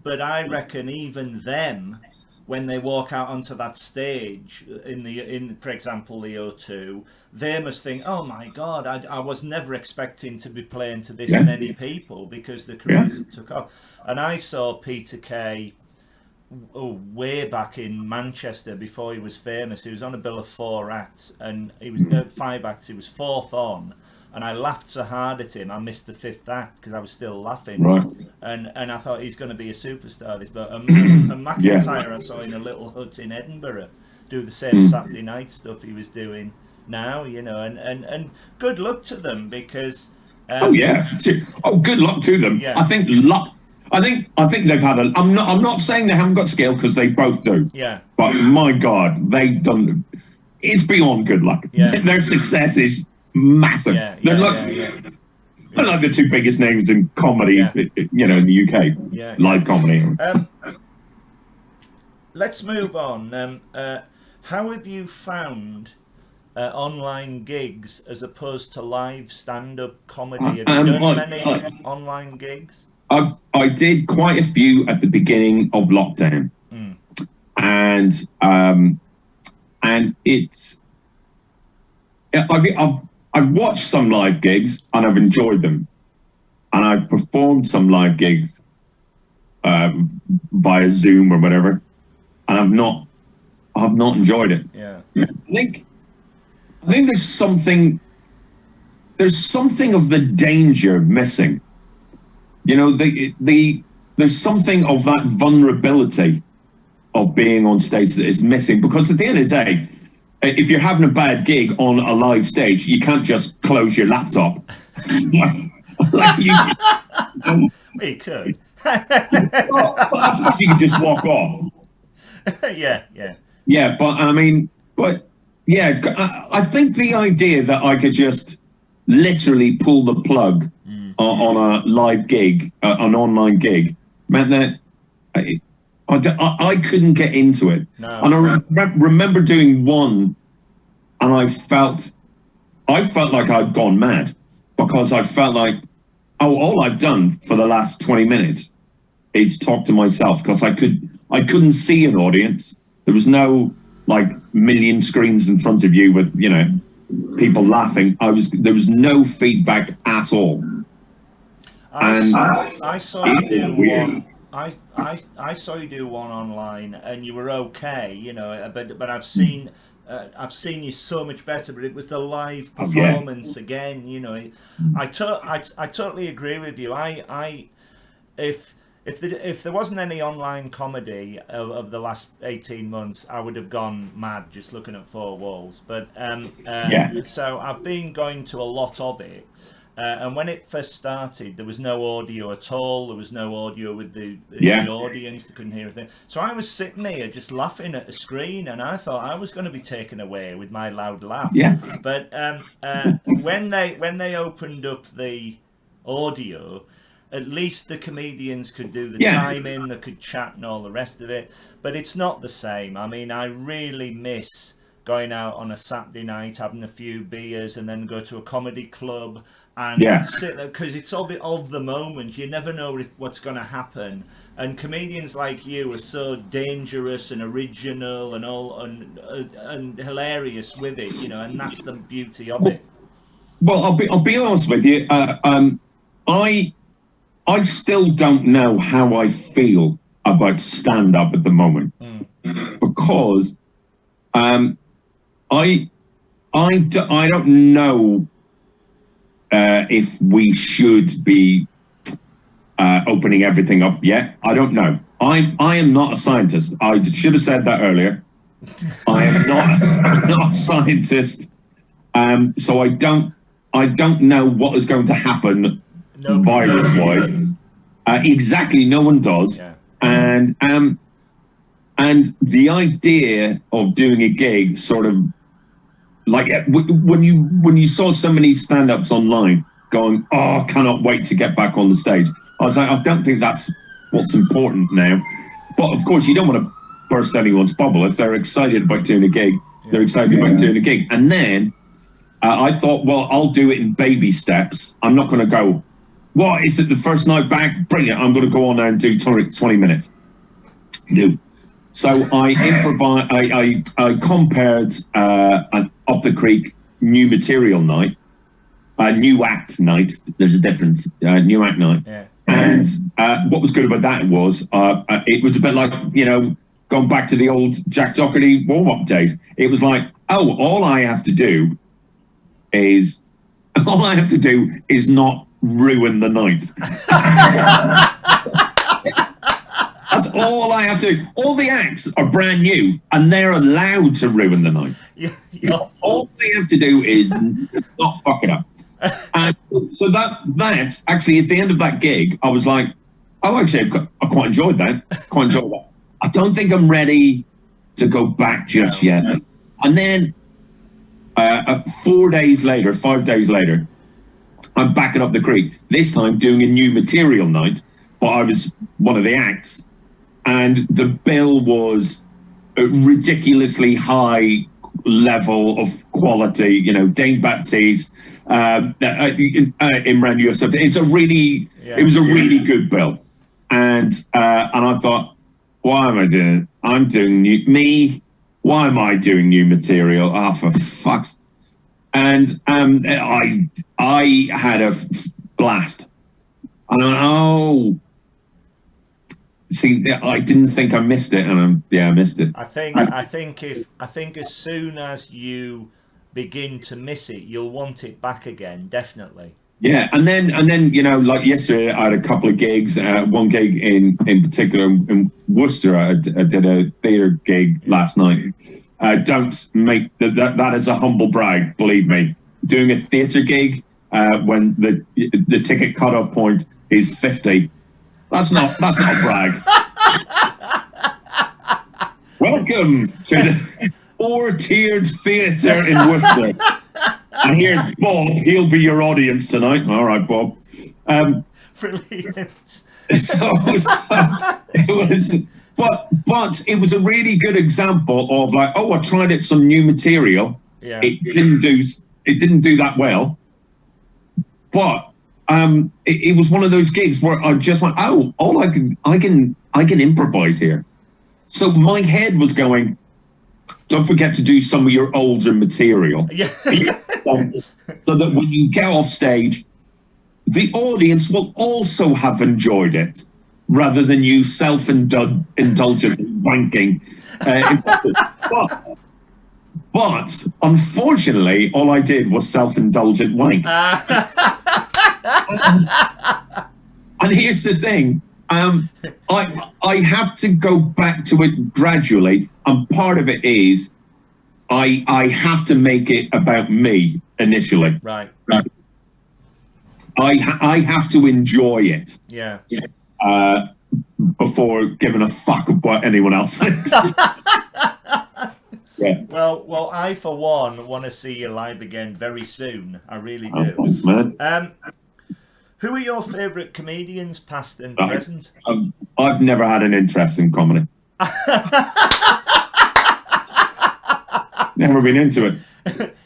But I reckon even them, when they walk out onto that stage in for example the O2, they must think, oh my God, I was never expecting to be playing to this many people, because the careers took off. And I saw Peter Kay way back in Manchester before he was famous. He was on a bill of 4 acts, and he was 5 acts. He was 4th on, and I laughed so hard at him I missed the 5th act because I was still laughing. Right. And I thought he's going to be a superstar. And McIntyre I saw in a little hut in Edinburgh do the same Saturday night stuff he was doing now, you know, and good luck to them, because good luck to them. I think luck. I think they've had a. I'm not saying they haven't got skill, because they both do. Yeah. But my God, they've done. It's beyond good luck. Yeah. Their success is massive. They're like the two biggest names in comedy, you know, in the UK. Live comedy. Let's move on. How have you found online gigs as opposed to live stand-up comedy? Have you done many online gigs? I did quite a few at the beginning of lockdown, and it's I've watched some live gigs and I've enjoyed them, and I've performed some live gigs via Zoom or whatever, and I've not enjoyed it. Yeah, I think there's something of the danger missing. You know, there's something of that vulnerability of being on stage that is missing, because at the end of the day, if you're having a bad gig on a live stage, you can't just close your laptop. Like you could. Well, I suppose you could just walk off. Yeah. But I think the idea that I could just literally pull the plug on a live gig, an online gig, meant that I couldn't get into it. No. And I remember doing one, and I felt like I'd gone mad, because I felt like, all I've done for the last 20 minutes is talk to myself, because I couldn't see an audience. There was no like million screens in front of you with, you know, people laughing. There was no feedback at all. I saw you do one. I saw you do one online, and you were okay, you know. But I've seen you so much better. But it was the live performance again, you know. I totally agree with you. If there wasn't any online comedy of the last 18 months, I would have gone mad just looking at four walls. But so I've been going to a lot of it. And when it first started, there was no audio at all. There was no audio with the audience. They couldn't hear a thing. So I was sitting here just laughing at the screen, and I thought I was going to be taken away with my loud laugh. Yeah. But when they opened up the audio, at least the comedians could do the timing, they could chat and all the rest of it. But it's not the same. I mean, I really miss going out on a Saturday night, having a few beers, and then go to a comedy club and sit there, because it's of the moment. You never know what's going to happen. And comedians like you are so dangerous and original and hilarious with it, you know, and that's the beauty of it. Well, I'll be honest with you. I still don't know how I feel about stand-up at the moment, because I don't know if we should be opening everything up yet. I don't know. I am not a scientist. I should have said that earlier. I am not a scientist. So I don't know what is going to happen virus-wise. Exactly, no one does. Yeah. And the idea of doing a gig, sort of like when you saw so many stand-ups online going, I cannot wait to get back on the stage, I was like, I don't think that's what's important now. But of course, you don't want to burst anyone's bubble. If they're excited about doing a gig, they're excited about doing a gig. And then I thought, well, I'll do it in baby steps. I'm not going to go, what, is it the first night back? Brilliant, I'm going to go on there and do 20 minutes. No. So I improvised, I compared an Up the Creek new material night, new act night, there's a difference, new act night. Yeah. And what was good about that was, it was a bit like, you know, going back to the old Jack Doherty warm-up days. It was like, all I have to do is not ruin the night. That's all I have to do. All the acts are brand new, and they're allowed to ruin the night. All they have to do is not fuck it up. And so that actually, at the end of that gig, I was like, actually, I quite enjoyed that. I don't think I'm ready to go back just yet. And then 5 days later, I'm backing up the creek, this time doing a new material night, but I was one of the acts, and the bill was ridiculously high level of quality. You know, Dane Baptiste, Imran Yusuf. It was a really good bill, and I thought, why am I doing it? I'm doing me. Why am I doing new material? Oh, for fuck's! And I had a blast. And I went, oh, see, I didn't think I missed it, and I missed it. I think as soon as you begin to miss it, you'll want it back again, definitely. Yeah, and then you know, like yesterday, I had a couple of gigs. One gig in particular in Worcester. I did a theatre gig last night. Don't make that is a humble brag. Believe me, doing a theatre gig when the ticket cutoff point is 50. That's not a brag. Welcome to the 4-tiered theatre in Worcester. And here's Bob. He'll be your audience tonight. All right, Bob. Brilliant. So it was, but it was a really good example of like, oh, I tried it some new material. Yeah. It didn't do that well. But it was one of those gigs where I just went, oh, I can improvise here. So my head was going, don't forget to do some of your older material. Yeah. So that when you get off stage, the audience will also have enjoyed it, rather than you self-indulgent wanking. But unfortunately, all I did was self-indulgent wank. And here's the thing. I have to go back to it gradually, and part of it is I have to make it about me initially. Right. I have to enjoy it. Yeah. Before giving a fuck what anyone else thinks. Yeah. Well, I for one want to see you live again very soon. I really do. Thanks, man. Who are your favourite comedians, past and present? I've never had an interest in comedy. Never been into it.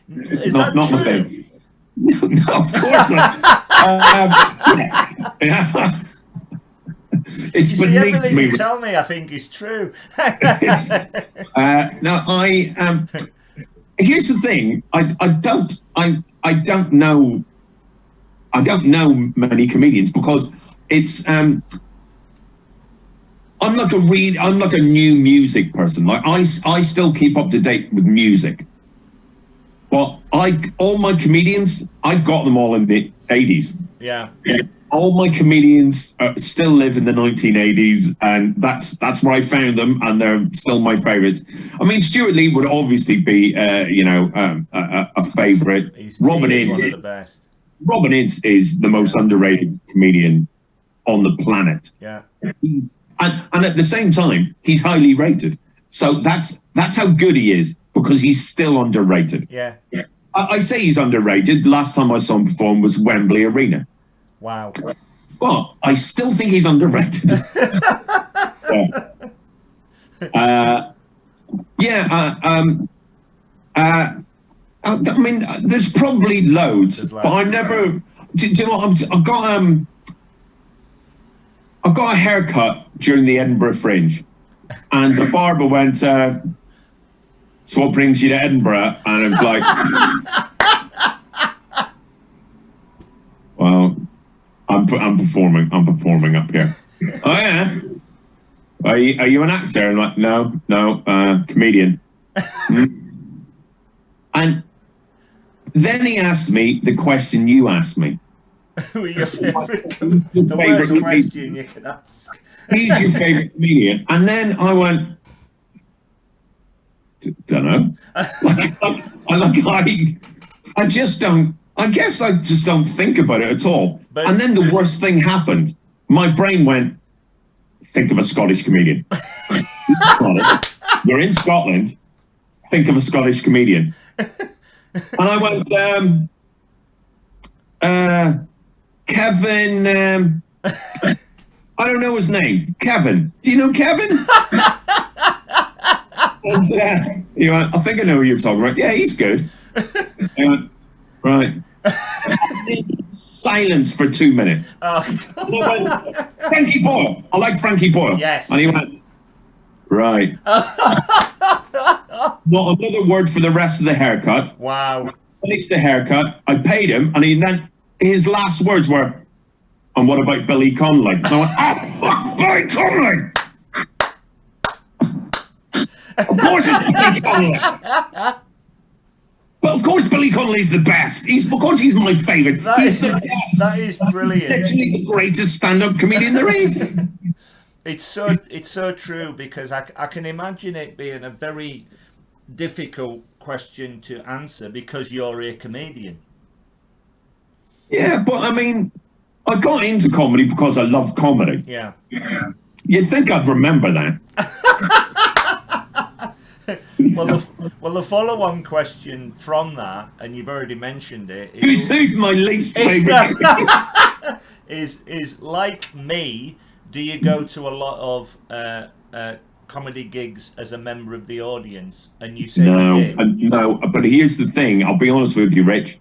It's not my thing. No, of course not. It's you see, everything me. you tell me, I think is true. No, here's the thing. I don't know many comedians because it's I'm like a new music person. Like I still keep up to date with music, but all my comedians, I got them all in the 80s. Yeah. All my comedians still live in the 1980s, and that's where I found them, and they're still my favorites. I mean, Stuart Lee would obviously be a favorite. Robin Ince, one of the best. Robin Ince is the most underrated comedian on the planet. Yeah. And at the same time, he's highly rated. So that's how good he is, because he's still underrated. Yeah. I say he's underrated. Last time I saw him perform was Wembley Arena. Wow. But I still think he's underrated. I mean, there's probably loads, but I never. Do you know what? I got a haircut during the Edinburgh Fringe, and the barber went, "So what brings you to Edinburgh?" And I was like, "Well, I'm performing up here." Oh yeah. Are you an actor? I'm like, no, comedian. And then he asked me the question you asked me. Who are your favourite? The worst question you can ask. Who's your favourite comedian? And then I went, don't know. I just don't. I guess I just don't think about it at all. And then the worst thing happened. My brain went, think of a Scottish comedian. You're in Scotland. Think of a Scottish comedian. And I went, Kevin. I don't know his name. Kevin. Do you know Kevin? And he went, I think I know who you're talking about. Yeah, he's good. He went, right. Silence for 2 minutes. Oh, Went, Frankie Boyle. I like Frankie Boyle. yes. And he went, right. Not another word for the rest of the haircut. Wow. Finished the haircut. I paid him, and his last words were, "And what about Billy Connolly?" And I went, "Oh, Billy Connolly! Of course it's Billy Connolly." But of course, Billy Connolly's the best. Because he's my favourite. He's the best. That is brilliant. Literally the greatest stand-up comedian there is. It's so true, because I can imagine it being a very difficult question to answer because you're a comedian. Yeah, but I mean, I got into comedy because I love comedy. Yeah. You'd think I'd remember that. Well, the follow-on question from that, and you've already mentioned it, Who's my least favourite? is like me. Do you go to a lot of comedy gigs as a member of the audience? And you say no. But here's the thing. I'll be honest with you, Rich.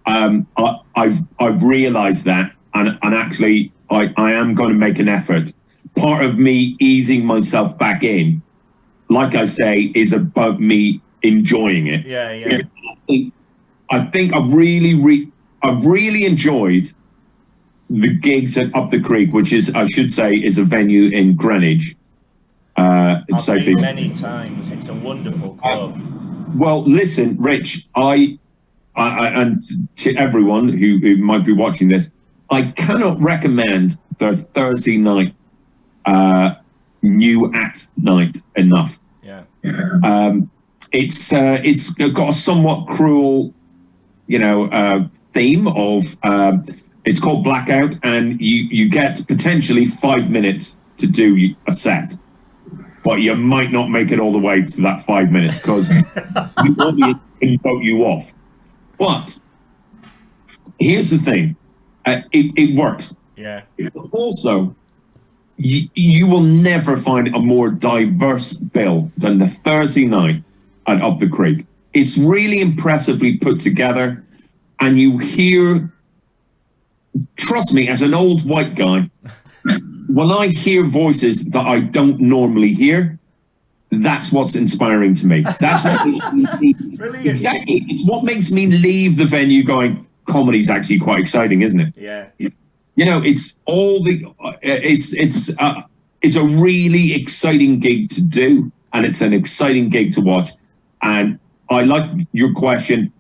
I've realised that, and actually, I am going to make an effort. Part of me easing myself back in, like I say, is about me enjoying it. Yeah. I think I've really enjoyed the gigs at Up the Creek, which is, I should say, is a venue in Greenwich. I've been many times. It's a wonderful club. Well, listen, Rich, I and to everyone who might be watching this, I cannot recommend the Thursday night new act night enough. Yeah. It's got a somewhat cruel, theme of. It's called Blackout, and you get potentially 5 minutes to do a set, but you might not make it all the way to that 5 minutes because the audience can vote you off. But here's the thing, it works. Yeah. Also, you will never find a more diverse bill than the Thursday night at Up the Creek. It's really impressively put together, and you hear. Trust me, as an old white guy, when I hear voices that I don't normally hear, that's what's inspiring to me. That's what exactly. It's what makes me leave the venue going, comedy's actually quite exciting, isn't it? Yeah. It's all it's a really exciting gig to do, and it's an exciting gig to watch. And I like your question,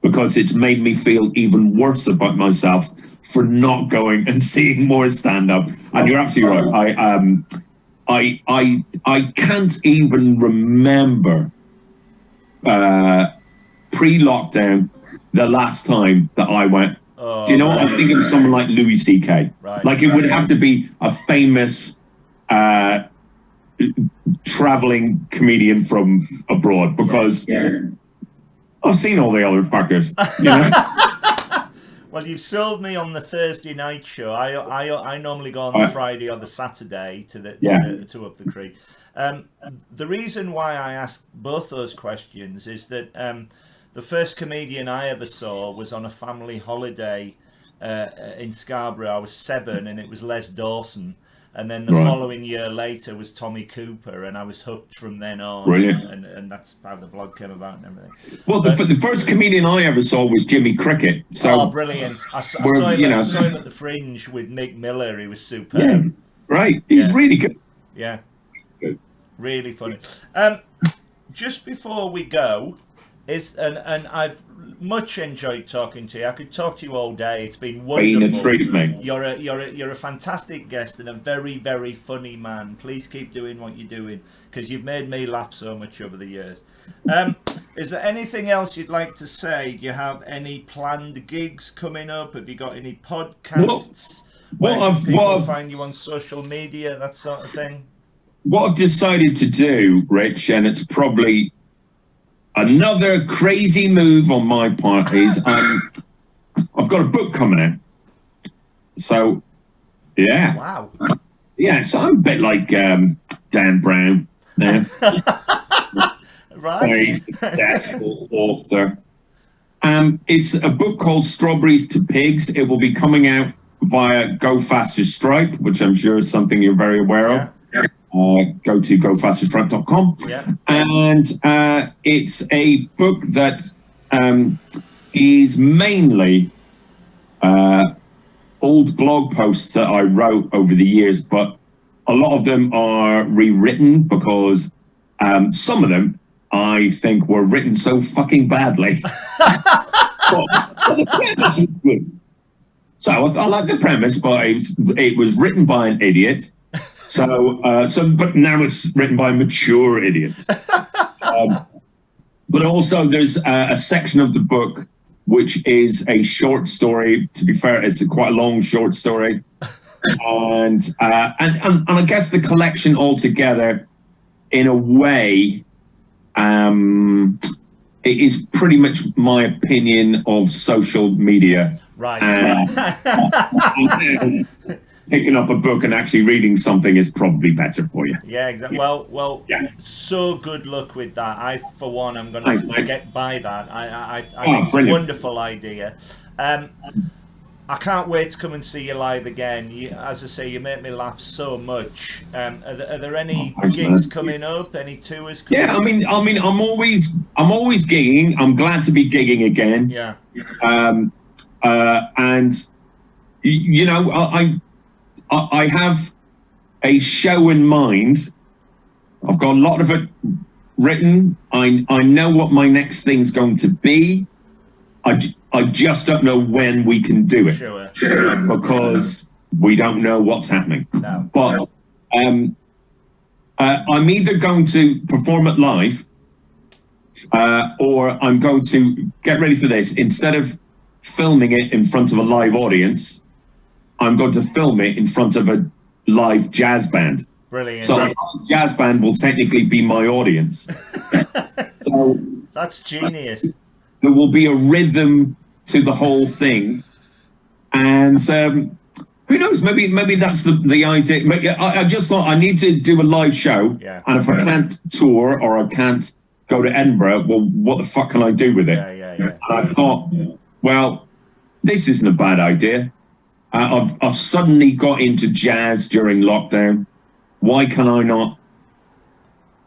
because it's made me feel even worse about myself for not going and seeing more stand-up. And you're absolutely right. I can't even remember pre-lockdown the last time that I went. Do you know what? I think it was someone like Louis C.K. Right. Like it would have to be a famous traveling comedian from abroad, because I've seen all the other fuckers. Well, you've sold me on the Thursday night show. I normally go on the Friday or the Saturday to Up the Creek. The reason why I ask both those questions is that the first comedian I ever saw was on a family holiday in Scarborough. I was 7, and it was Les Dawson. And then the following year later was Tommy Cooper, and I was hooked from then on. Brilliant. And that's how the blog came about and everything. Well, the first comedian I ever saw was Jimmy Cricket. So, brilliant. I saw him at the Fringe with Mick Miller. He was superb. Yeah, right. He's really good. Yeah. Good. Really funny. Just before we go, and I've much enjoyed talking to you. I could talk to you all day. It's been wonderful. Been a treat, mate. You're a fantastic guest and a very, very funny man. Please keep doing what you're doing, because you've made me laugh so much over the years. Is there anything else you'd like to say? Do you have any planned gigs coming up? Have you got any podcasts? Where can people find you on social media, that sort of thing? What I've decided to do, Rich, and it's probably another crazy move on my part, is I've got a book coming out. So, yeah. Wow. Yeah, so I'm a bit like Dan Brown now. right. Successful author. It's a book called Strawberries to Pigs. It will be coming out via Go Faster Stripe, which I'm sure is something you're very aware of. Go to gofasterstripe.com. Yeah. And it's a book that is mainly old blog posts that I wrote over the years, but a lot of them are rewritten because some of them I think were written so fucking badly. but the premise is good. So I like the premise, but it was written by an idiot. So but now it's written by a mature idiot. But also there's a section of the book which is a short story. To be fair, it's quite a long short story. And I guess the collection altogether, in a way, it is pretty much my opinion of social media. Right. Picking up a book and actually reading something is probably better for you. Yeah, exactly. Well, yeah. So good luck with that. I, for one, am going to get by that. I think it's brilliant. a wonderful idea. I can't wait to come and see you live again. As I say, you make me laugh so much. Are there any gigs coming up? Any tours coming up? I mean, I'm always gigging. I'm glad to be gigging again. Yeah. And you know, I have a show in mind. I've got a lot of it written. I know what my next thing's going to be. I just don't know when we can do it. Sure. Because we don't know what's happening. No. But I'm either going to perform it live or I'm going to, get ready for this, instead of filming it in front of a live audience, I'm going to film it in front of a live jazz band. Brilliant. So a jazz band will technically be my audience. So that's genius. There will be a rhythm to the whole thing, and who knows? Maybe that's the idea. I just thought I need to do a live show, and if I can't tour or I can't go to Edinburgh, well, what the fuck can I do with it? Yeah. And I thought, well, this isn't a bad idea. I've suddenly got into jazz during lockdown. Why can I not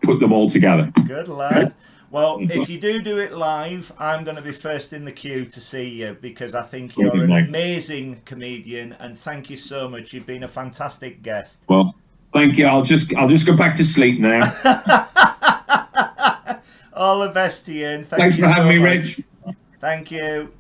put them all together? Good lad. Well, if you do it live, I'm going to be first in the queue to see you, because I think you're an amazing comedian, and thank you so much. You've been a fantastic guest. Well, thank you. I'll just go back to sleep now. All the best to you, and thanks for having me, Rich. Thank you.